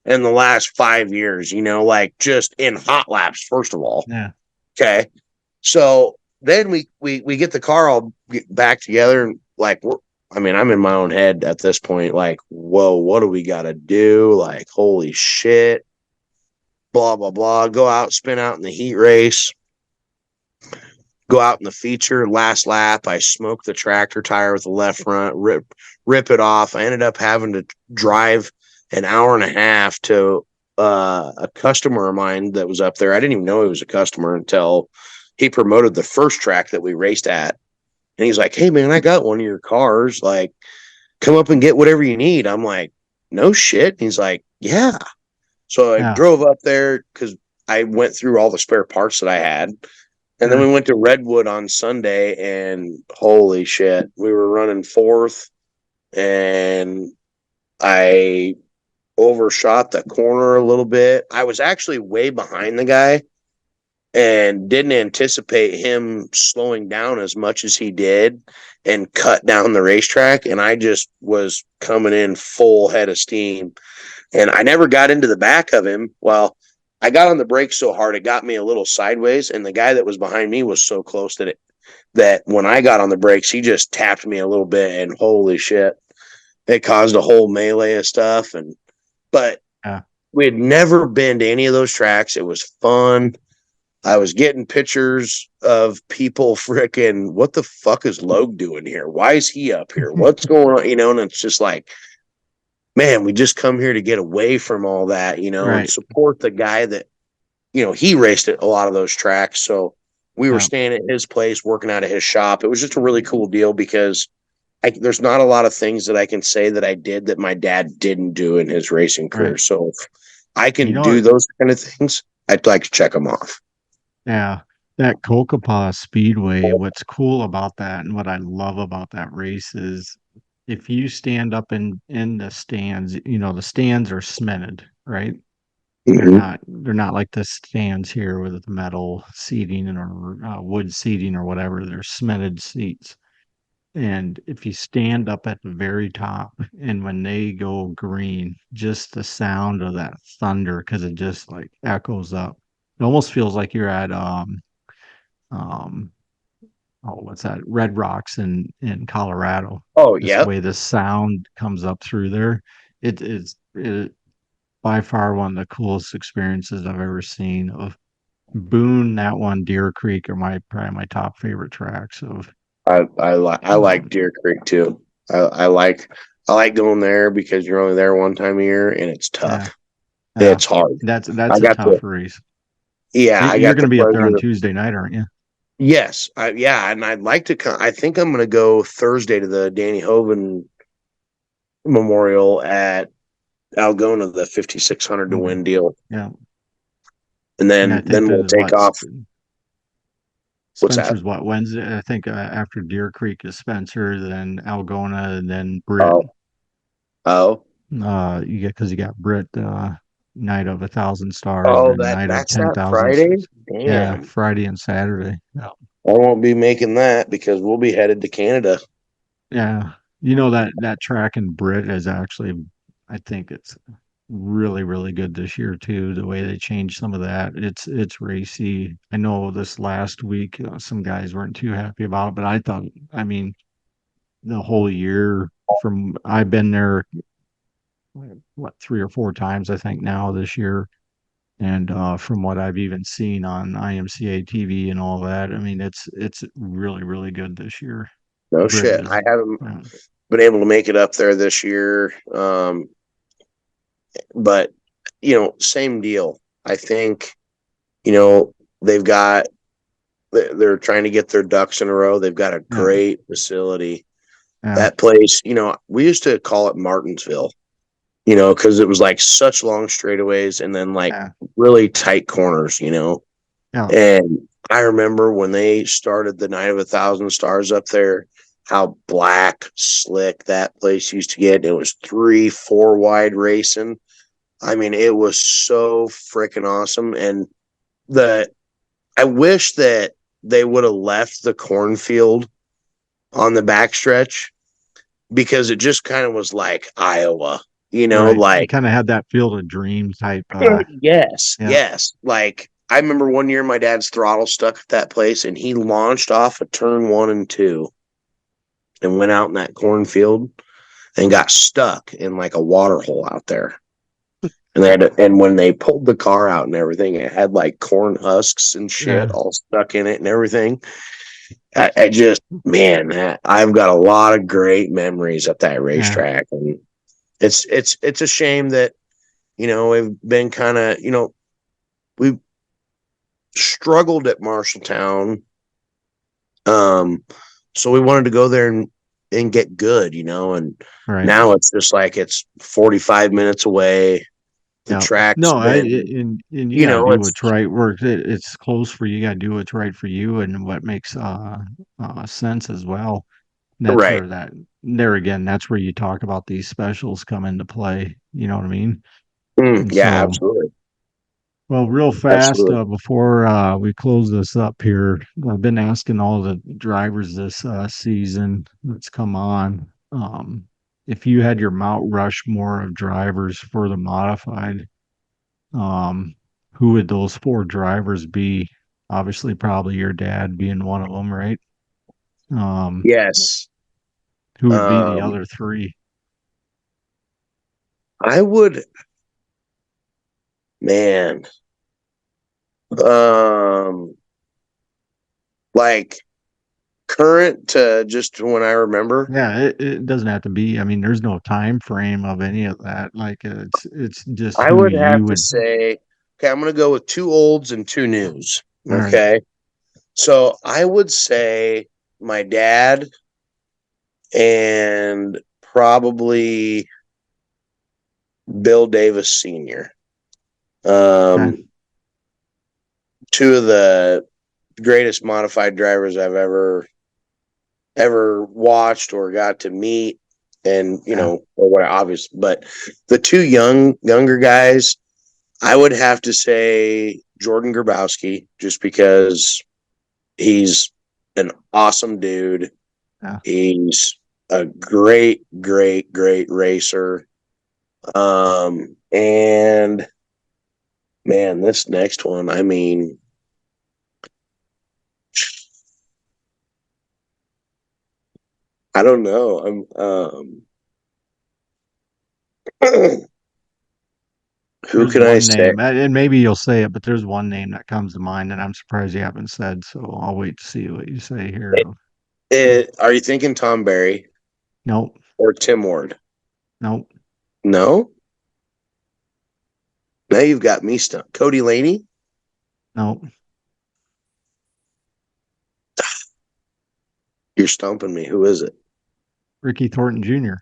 in the last 5 years, like just in hot laps, first of all. Yeah. Okay. So then we get the car all back together and like, I'm in my own head at this point. Like, whoa, what do we got to do? Like, holy shit. Blah, blah, blah. Go out, spin out in the heat race. Go out in the feature, last lap. I smoked the tractor tire with the left front, rip it off. I ended up having to drive an hour and a half to a customer of mine that was up there. I didn't even know he was a customer until he promoted the first track that we raced at. And he's like, hey, man, I got one of your cars. Like, come up and get whatever you need. I'm like, no shit. And he's like, yeah. So I drove up there because I went through all the spare parts that I had. And then we went to Redwood on Sunday, and holy shit, we were running 4th, and I overshot the corner a little bit. I was actually way behind the guy and didn't anticipate him slowing down as much as he did and cut down the racetrack. And I just was coming in full head of steam, and I never got into the back of him. Well, I got on the brakes so hard it got me a little sideways, and the guy that was behind me was so close that when I got on the brakes, he just tapped me a little bit, and holy shit, it caused a whole melee of stuff. But we had never been to any of those tracks. It was fun. I was getting pictures of people freaking, what the fuck is Logue doing here? Why is he up here? What's going on? And it's just like, man, we just come here to get away from all that, and support the guy that, he raced at a lot of those tracks. So we were staying at his place, working out of his shop. It was just a really cool deal because there's not a lot of things that I can say that I did that my dad didn't do in his racing career. Right. So if I can do those kind of things, I'd like to check them off. Yeah. That Kokopah Speedway, what's cool about that and what I love about that race is if you stand up in the stands, the stands are cemented, right? They're not like the stands here with the metal seating or wood seating or whatever. They're cemented seats. And if you stand up at the very top and when they go green, just the sound of that thunder, because it just like echoes up. It almost feels like you're at what's that? Red Rocks in Colorado. Oh, yeah. The way the sound comes up through there, it is by far one of the coolest experiences I've ever seen. Of Boone, that one, Deer Creek, are probably my top favorite tracks. I like Deer Creek too. I like going there because you're only there one time a year and it's tough. Yeah. It's hard. That's a tough race. Yeah, you're going to be up there on Tuesday night, aren't you? Yes, and I'd like to come. I think I'm going to go Thursday to the Danny Hoven Memorial at Algona, the 5,600 to win deal. Yeah, and then we'll take off. Spencer's what, Wednesday? I think after Deer Creek is Spencer, then Algona, and then Britt. Because you got Britt. Night of 1,000 stars. Oh, that's 10,000. Friday? Damn. Yeah, Friday and Saturday. Yeah. I won't be making that because we'll be headed to Canada. Yeah. That track in Britt is actually, I think it's really, really good this year too. The way they changed some of that. It's racy. I know this last week some guys weren't too happy about it, but I thought, the whole year I've been there 3 or 4 times I think now this year, and from what I've even seen on IMCA TV and all that, it's really, really good this year. No shit, I haven't been able to make it up there this year, but same deal. I think they've got they're trying to get their ducks in a row. They've got a Yeah. great facility. Yeah. That place, we used to call it Martinsville, because it was like such long straightaways and then like really tight corners, Yeah. And I remember when they started the Night of 1,000 Stars up there, how black, slick that place used to get. It was 3-4 wide racing. I mean, it was so freaking awesome. And I wish that they would have left the cornfield on the backstretch, because it just kind of was like Iowa, Right. like it kind of had that Field of Dream type. yes, Yeah. yes. Like I remember one year my dad's throttle stuck at that place and he launched off of turn 1 and 2 and went out in that cornfield and got stuck in like a water hole out there. And when they pulled the car out and everything, it had like corn husks and shit all stuck in it and everything. I just, man, I've got a lot of great memories at that racetrack, and it's a shame that we've been kind of we've struggled at Marshalltown, so we wanted to go there and get good, and now it's just like it's 45 minutes away. The track's and you gotta do what's right. It's close for you. You gotta do what's right for you and what makes sense as well. That's right. where there again, that's where you talk about these specials come into play. You know what I mean? Yeah, absolutely. Well, real fast, before we close this up here, I've been asking all the drivers this season that's come on, if you had your Mount Rushmore of drivers for the modified, who would those 4 drivers be? Obviously, probably your dad being one of them, right? Yes. Who would be the other 3? I would, man. Like current to just when I remember. Yeah, it doesn't have to be. I mean, there's no time frame of any of that. Like it's just I who would have you to would. say, okay, I'm going to go with 2 olds and 2 news. All right. Okay. So I would say my dad and probably Bill Davis Sr. Okay. 2 of the greatest modified drivers I've ever watched or got to meet, and or what obvious, but the 2 younger guys, I would have to say Jordan Grabowski, just because he's an awesome dude. He's a great racer. And man, this next one, I mean, I don't know. Who can I say? And maybe you'll say it, but there's one name that comes to mind, and I'm surprised you haven't said. So I'll wait to see what you say here. Are you thinking Tom Berry? Nope. Or Tim Ward? Nope. No. Now you've got me stumped. Cody Laney? Nope. You're stumping me. Who is it? Ricky Thornton Jr.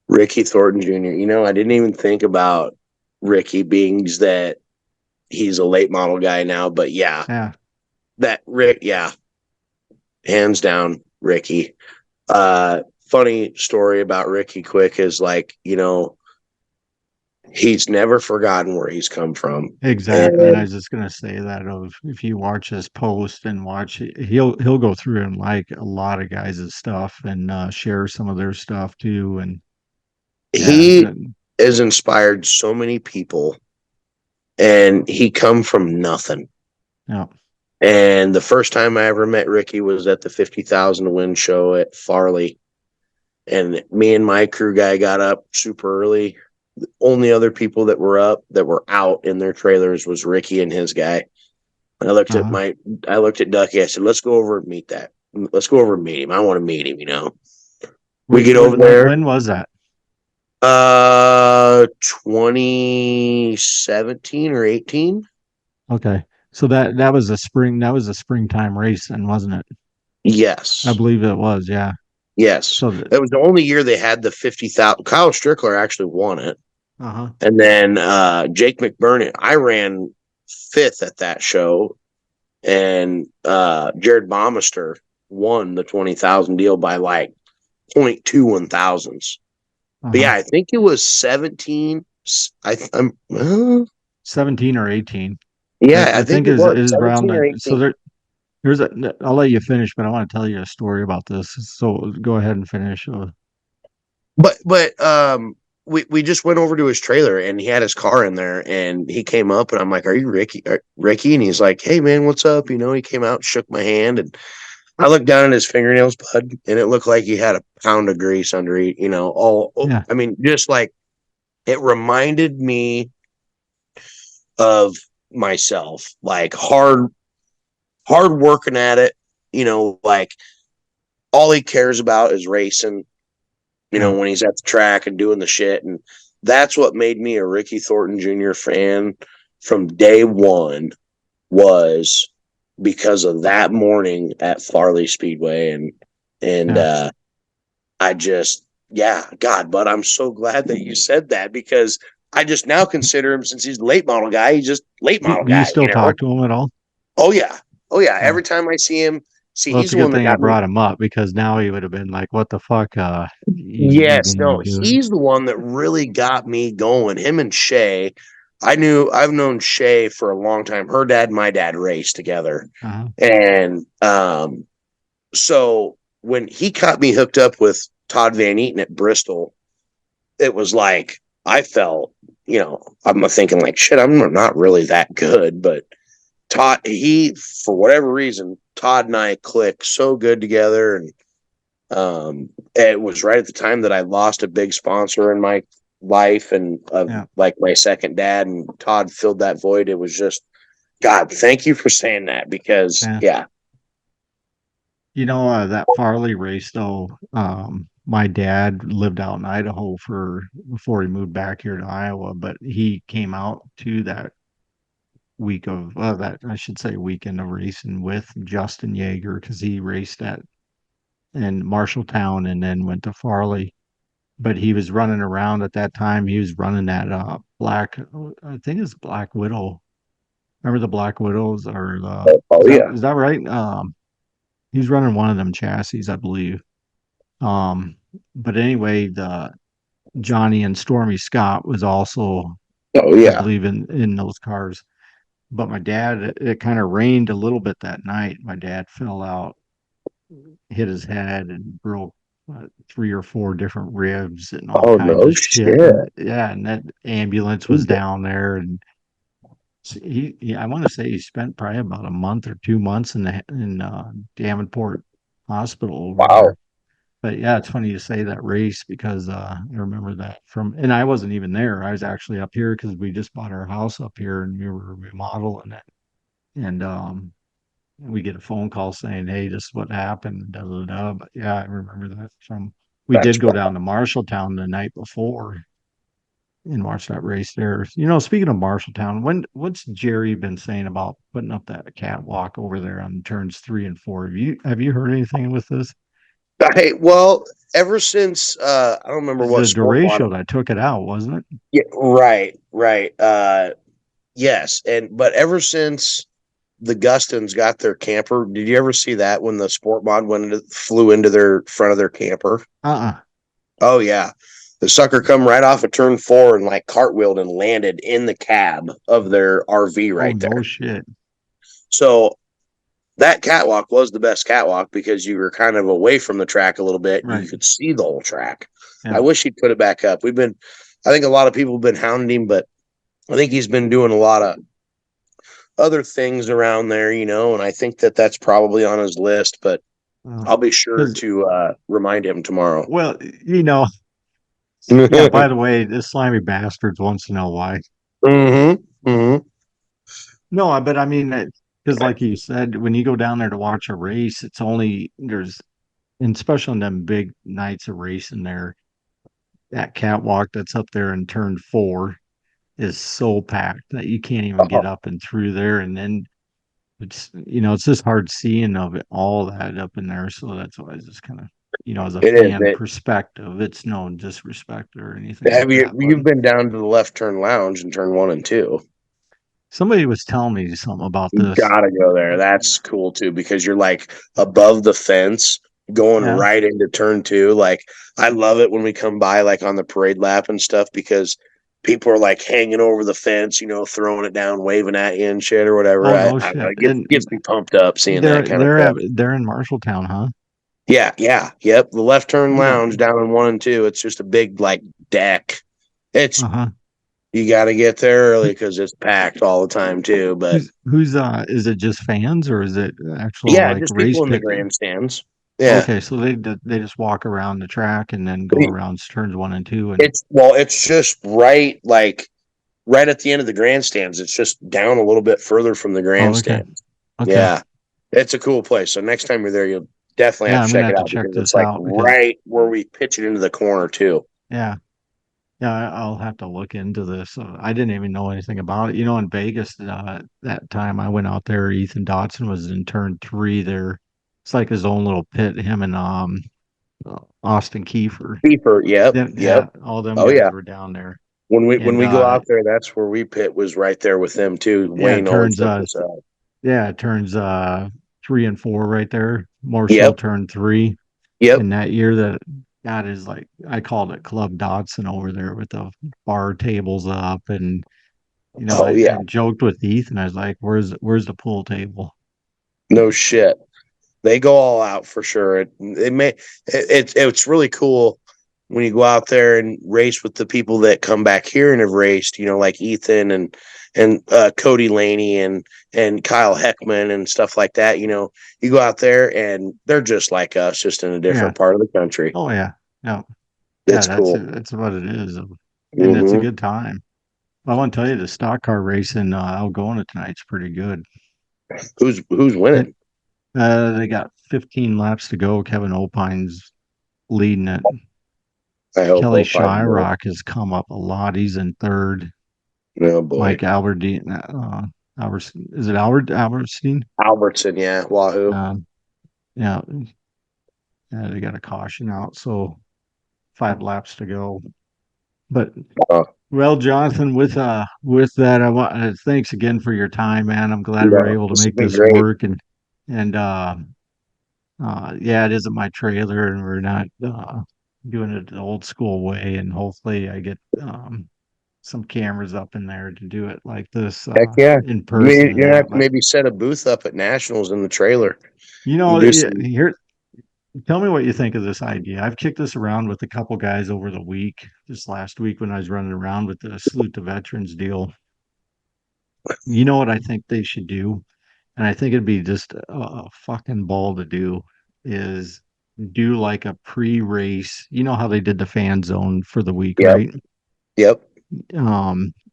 Ricky Thornton Jr. I didn't even think about Ricky, being that he's a late model guy now, but yeah. That Rick, yeah. Hands down, Ricky. Funny story about Ricky quick is he's never forgotten where he's come from. Exactly. And I was just gonna say that if you watch his post and he'll go through and like a lot of guys' stuff and share some of their stuff too. And he has inspired so many people, and he come from nothing. Yeah. And the first time I ever met Ricky was at the 50,000 to win show at Farley. And me and my crew guy got up super early. The only other people that were out in their trailers was Ricky and his guy. I looked at Ducky. I said, let's go over and meet that. Let's go over and meet him. I want to meet him, We get over there. When was that? 2017 or 18. Okay. So that was a springtime race then, wasn't it? I Yes. believe it was, yeah. Yes. So It was the only year they had the 50,000. Kyle Strickler actually won it. uh-huh. And then Jake McBurnett, I ran fifth at that show. And Jared Baumeister won the 20,000 deal by like 0.21 thousandths. But Uh-huh. yeah, I think it was 17. I'm 17 or 18. yeah, I I think think it was is around 17 or that. So 18. there's a I'll let you finish, but I want to tell you a story about this. So go ahead and finish. But we just went over to his trailer and he had his car in there and he came up and I'm like, "Are you Ricky? Ricky?" And he's like, "Hey man, what's up?" He came out, shook my hand, and I looked down at his fingernails, bud, and it looked like he had a pound of grease under it. Yeah. I mean, just like it reminded me of myself, like hard working at it. Like all he cares about is racing. Yeah. When he's at the track and doing the shit. And that's what made me a Ricky Thornton Jr. fan from day one was because of that morning at Farley Speedway. And Yeah. I just, yeah, God, but I'm so glad that you said that because I just now consider him since he's a late model guy. He's just late model Do you still guy. talk to him at all? Oh yeah. Oh yeah. Yeah. Every time I see him, see, Well, it's he's a the good one that thing I got me. brought him up because now he would have been like, "What the fuck? Yes, Even you no, doing?" he's the one that really got me going. Him and Shay. I've known Shay for a long time. Her dad and my dad raced together. Uh-huh. And so when he got me hooked up with Todd Van Eaton at Bristol, it was like I felt, I'm thinking like shit, I'm not really that good, but Todd, for whatever reason, Todd and I clicked so good together. And it was right at the time that I lost a big sponsor in my life and of Yeah. like my second dad, and Todd filled that void. It was just God, thank you for saying that because Yeah. yeah. That Farley race though, my dad lived out in Idaho before he moved back here to Iowa, but he came out to that that I should say weekend of racing with Justin Yeager because he raced at in Marshalltown and then went to Farley. But he was running around at that time. He was running that I think it's Black Widow. Remember the Black Widows or Oh yeah. is that right? He's running one of them chassis, I believe. Um, but anyway, the Johnny and Stormy Scott was also, Oh I yeah. believe, in those cars. But my dad, it kind of rained a little bit that night. My dad fell out, hit his head, and broke 3 or 4 different ribs and all Oh kinds no of shit. shit. And yeah, and that ambulance was down there, and I want to say he spent probably about a month or 2 months in Davenport Hospital over Wow. there. But yeah, it's funny you say that race because I remember that and I wasn't even there. I was actually up here because we just bought our house up here and we were remodeling it. And we get a phone call saying, "Hey, this is what happened." Da, da, da. But yeah, I remember that we That's did go down to Marshalltown the night before and watch that race there. Speaking of Marshalltown, what's Jerry been saying about putting up that catwalk over there on turns 3 and 4? Have you heard anything with this? Hey, well, ever since I don't remember It's what the sport mod. Duratio that took it out, wasn't it? Yeah, right. Yes, but ever since the Gustons got their camper, did you ever see that when the sport mod flew into their front of their camper? Uh-uh. Oh yeah. The sucker come right off of turn 4 and like cartwheeled and landed in the cab of their RV Oh, right no there. shit. So that catwalk was the best catwalk because you were kind of away from the track a little bit and you Right. could see the whole track. I Yeah. wish he'd put it back up. I think a lot of people have been hounding him, but I think he's been doing a lot of other things around there, and I think that that's probably on his list, but I'll be sure 'Cause to remind him tomorrow. well, yeah, by the way, the slimy bastards wants to know why. Hmm. No, but I mean, because like you said, when you go down there to watch a race, and especially on them big nights of racing there, that catwalk that's up there in turn 4 is so packed that you can't even get up and through there. And then it's it's just hard seeing of it, all that up in there. So that's why I just kind of as a It is. fan perspective, it's no disrespect or anything like Have you that. But you've been down to the Left Turn Lounge in turn 1 and 2? somebody was telling me something about You this. gotta go there. That's cool too because you're like above the fence going Yeah. right into turn 2. Like I love it when we come by like on the parade lap and stuff because people are like hanging over the fence, throwing it down, waving at you and shit or whatever. Oh no I don't know, shit. it gets me pumped up seeing that kind of stuff. They're in Marshalltown, huh? Yep. The Left Turn Yeah. Lounge down in 1 and 2. It's just a big like deck. It's Uh-huh. You got to get there early because it's packed all the time too. But Who's is it just fans or is it actual yeah, like just race people in the pit? grandstands. Yeah, Okay, so they just walk around the track and then go around turns 1 and 2 and it's just right at the end of the grandstands. It's just down a little bit further from the oh okay. grandstands. Okay. Yeah, it's a cool place. So next time you're there, you'll definitely have Yeah, to I'm gonna check have it to out check because it's this like out because right where we pitch it into the corner too. yeah. Yeah, I'll have to look into this. I didn't even know anything about it. In Vegas, that time I went out there, Ethan Dotson was in turn 3 there. It's like his own little pit, him and Austin Kiefer. Keeper, yep, Yeah, yep. all them Oh guys yeah. were down there. When And we go out there, that's where we pit was right there with them too. yeah, it Wayne always turns took us out. yeah, it turns 3 and 4 right there. Marshall Yep, turned 3. yep. And that year that is like I called it Club Dotson over there with the bar tables up and Oh I yeah. joked with Ethan. I was like, "Where's the pool table?" No shit. They go all out for sure. It's really cool when you go out there and race with the people that come back here and have raced, like Ethan and Cody Laney and Kyle Heckman and stuff like that. You go out there and they're just like us, just in a Yeah. different part of the country. Oh yeah. No. Yeah. It's cool. That's what it is, and it's a Hmm. good time. I want to tell you, the stock car race in Algona tonight's pretty good. Who's It, winning? they got 15 laps to go. Kevin Opine's leading it. I hope Kelly Opine wins. Shyrock has come up a lot. He's in third. Oh boy. Mike Albertine, is it Albertine? Albertson, yeah. Wahoo. Um, yeah, yeah, they got a caution out, so 5 laps to go. But Oh, well, Jonathan, with that, I want thanks again for your time, man. I'm glad we're no, able to this has make been this great. work, and yeah, it isn't my trailer, and we're not doing it the old school way, and hopefully I get some cameras up in there to do it like this Heck yeah. in Maybe person you're and gonna have that. to But maybe set a booth up at Nationals in the trailer. Do yeah, some. here, tell me what you think of this idea. I've kicked this around with a couple guys over the week, just last week when I was running around with the Salute to Veterans deal. You know what I think they should do? And I think it'd be just a fucking ball to do is do like a pre-race. You know how they did the fan zone for the week, Yep. right? Yep.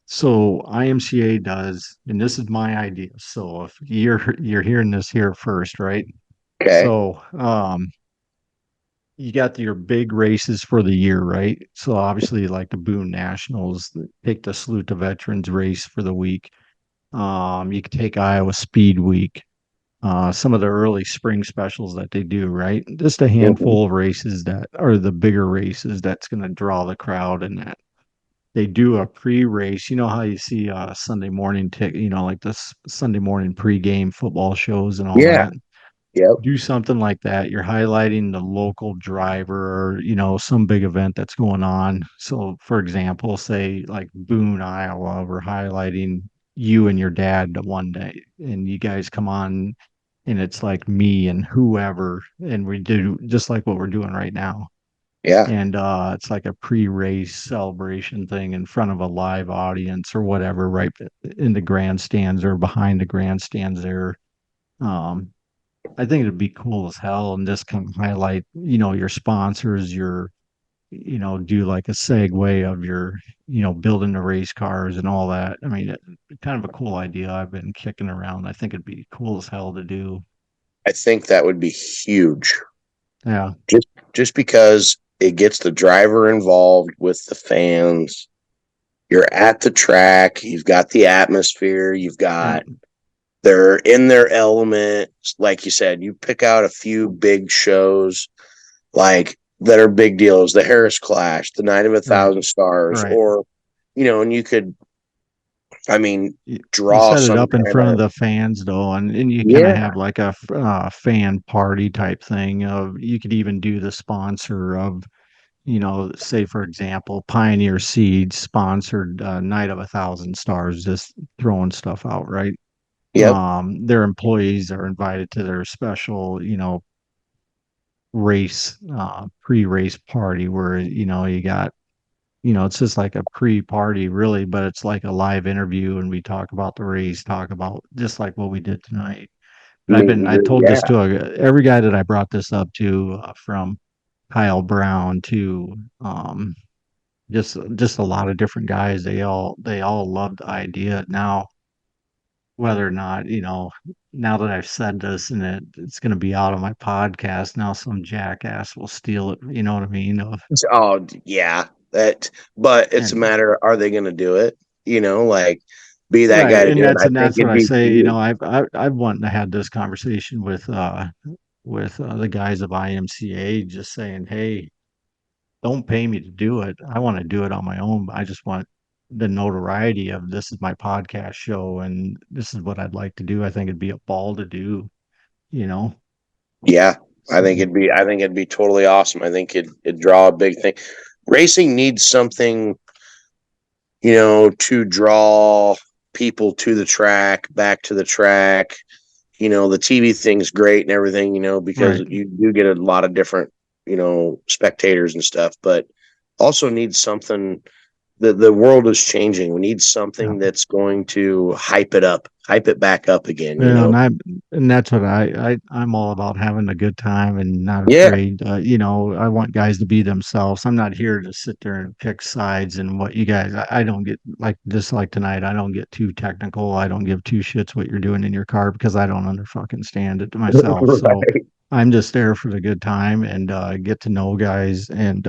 So IMCA does, and this is my idea. So if you're hearing this here first, right? Okay. So you got your big races for the year, right? So obviously like the Boone Nationals, take the Salute to Veterans race for the week. You could take Iowa Speed Week, some of the early spring specials that they do, right? Just a Mhm. handful of races that are the bigger races that's going to draw the crowd, and that they do a pre-race. You know how you see Sunday morning like this Sunday morning pre-game football shows and all Yeah. that. Yep. Do something like that. You're highlighting the local driver or some big event that's going on. So for example, say like Boone, Iowa, we're highlighting you and your dad the one day, and you guys come on, and it's like me and whoever, and we do just like what we're doing right now. Yeah. And it's like a pre-race celebration thing in front of a live audience or whatever, right in the grandstands or behind the grandstands there. um I think it'd be cool as hell, and just kind of highlight, your sponsors, do like a segue of your, building the race cars and all that. I mean, kind of a cool idea I've been kicking around. I think it'd be cool as hell to do. I think that would be huge. Yeah. Just because it gets the driver involved with the fans. You're at the track. You've got the atmosphere. You've Yeah. got They're in their element. Like you said, you pick out a few big shows like that are big deals, the Harris Clash, the Night of a Thousand Stars, right. or, and you could, I mean, You draw set it some up in kind front of of, the fans though, and you kind of yeah, have like a fan party type thing of, you could even do the sponsor of, say for example, Pioneer Seeds sponsored Night of a Thousand Stars, just throwing stuff out, right? yep, Their employees are invited to their special, race, pre-race party where, you got, it's just like a pre-party really, but it's like a live interview and we talk about the race, talk about just like what we did tonight. But meet and I greet, told this yeah, to every guy that I brought this up to, from Kyle Brown to, just a lot of different guys. They all loved the idea. Now, whether or not, now that I've said this and it's going to be out on my podcast, now some jackass will steal it. You know what I mean? oh yeah, but it's a And matter, are they going to do it? Like, be that right, guy to and do it. that's I and think that's what it'd I be say. huge. I've wanted to have this conversation with the guys of IMCA, just saying, hey, don't pay me to do it. I want to do it on my own. I just want the notoriety of, this is my podcast show and this is what I'd like to do. I think it'd be a ball to do, you know. Yeah, So I think it'd be totally awesome. I think it'd draw a big thing. Racing needs something, to draw people to the track, back to the track. The TV thing's great and everything, because right. you do get a lot of different, spectators and stuff, but also needs something. The world is changing. We need Yeah. something that's going to hype it back up again, Yeah, and that's what I'm all about, having a good time and not Yeah, afraid. I want guys to be themselves. I'm not here to sit there and pick sides and what you guys. I don't get like this, like tonight. I don't get too technical. I don't give two shits what you're doing in your car because I don't under fucking stand it to myself. So right. I'm just there for the good time and get to know guys. And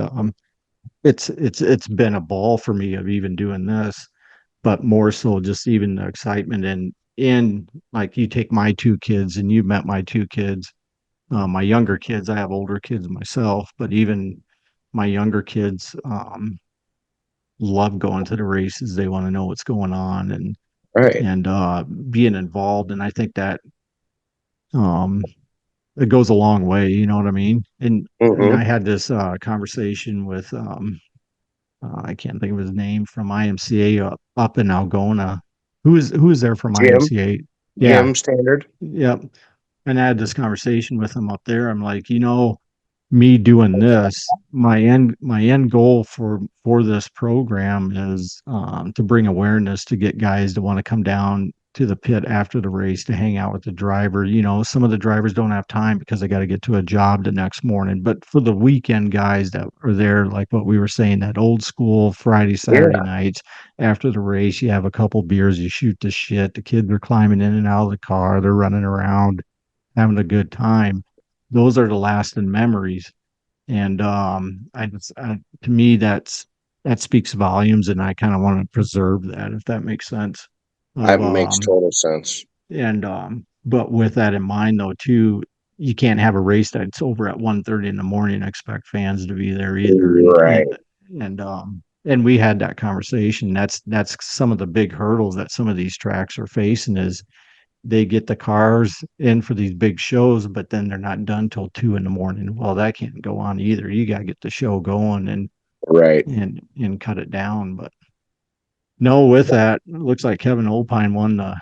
it's been a ball for me of even doing this, but more so just even the excitement and like, you take my two kids and you met my two kids, my younger kids. I have older kids myself, but even my younger kids love going to the races. They want to know what's going on Right. and being involved. And I think that um it goes a long way, you know what I mean? And Mm-hmm. I had this conversation with I can't think of his name, from IMCA up in Algona. Who is there from Jim, IMCA? Yeah, Jim Standard. yep. And I had this conversation with him up there. I'm like, me doing this, my end goal for this program is to bring awareness, to get guys to want to come down to the pit after the race to hang out with the driver. Some of the drivers don't have time because they got to get to a job the next morning, but for the weekend guys that are there, like what we were saying, that old school Friday Saturday Yeah. nights after the race, you have a couple beers, you shoot the shit, the kids are climbing in and out of the car, they're running around having a good time. Those are the lasting memories. And to me, that speaks volumes, and I kind of want to preserve that, if that makes sense. Of That makes total sense. and But with that in mind, though, too, you can't have a race that's over at 1:30 in the morning and expect fans to be there either. Right. And we had that conversation. That's some of the big hurdles that some of these tracks are facing, is they get the cars in for these big shows, but then they're not done till 2 in the morning. Well, that can't go on either. You got to get the show going Right. and cut it down. But no, with that, it looks like Kevin Oldpine won the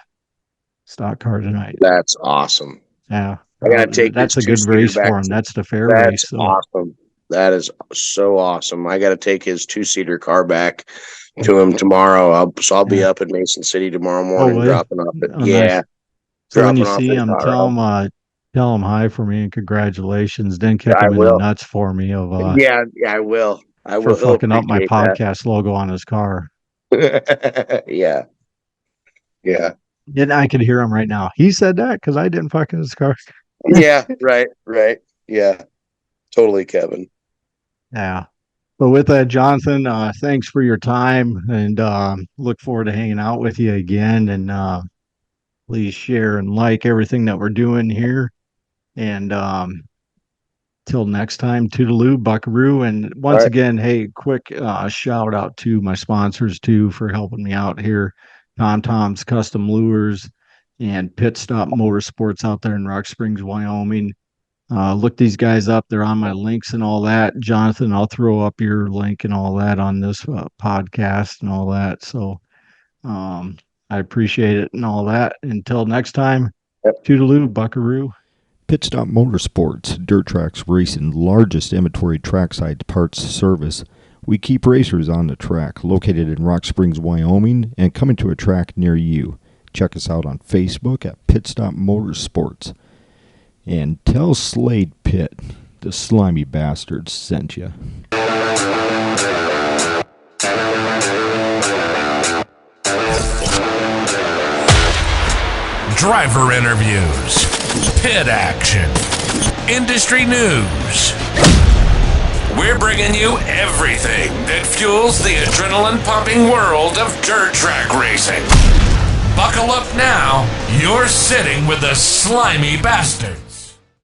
stock car tonight. That's awesome. Yeah, I gotta take his that's a good two-seater race back for him. to That's the fair that's race. So awesome. That is so awesome. I gotta take his two-seater car back to him tomorrow. I'll be yeah. up in Mason City tomorrow Oh, morning way. dropping off it. Oh, Yeah, nice. So when you dropping off see his him, car off. tell him hi for me and congratulations. Then kick I him in the will. nuts for me of Yeah, I will. I for will. He'll fucking up my appreciate that. podcast logo on his car. Yeah. Yeah. And I could hear him right now. He said that because I didn't fucking his car. Yeah. Right. Right. Yeah. Totally, Kevin. Yeah. But with that, Jonathan, thanks for your time and look forward to hanging out with you again. And Please share and like everything that we're doing here. And till next time, toodaloo, buckaroo. And once right. again, hey, quick shout out to my sponsors too for helping me out here. Tom's Custom Lures and Pit Stop Motorsports out there in Rock Springs, Wyoming. Look these guys up. They're on my links and all that. Jonathan, I'll throw up your link and all that on this podcast and all that. So I appreciate it and all that. Until next time, Yep. toodaloo, buckaroo. Pit Stop Motorsports, Dirt Tracks Racing, largest inventory trackside parts service. We keep racers on the track, located in Rock Springs, Wyoming, and coming to a track near you. Check us out on Facebook at Pit Stop Motorsports. And tell Slade Pitt the slimy bastards sent you. Driver interviews, pit action, industry news. We're bringing you everything that fuels the adrenaline-pumping world of dirt track racing. Buckle up now. You're sitting with the slimy bastard.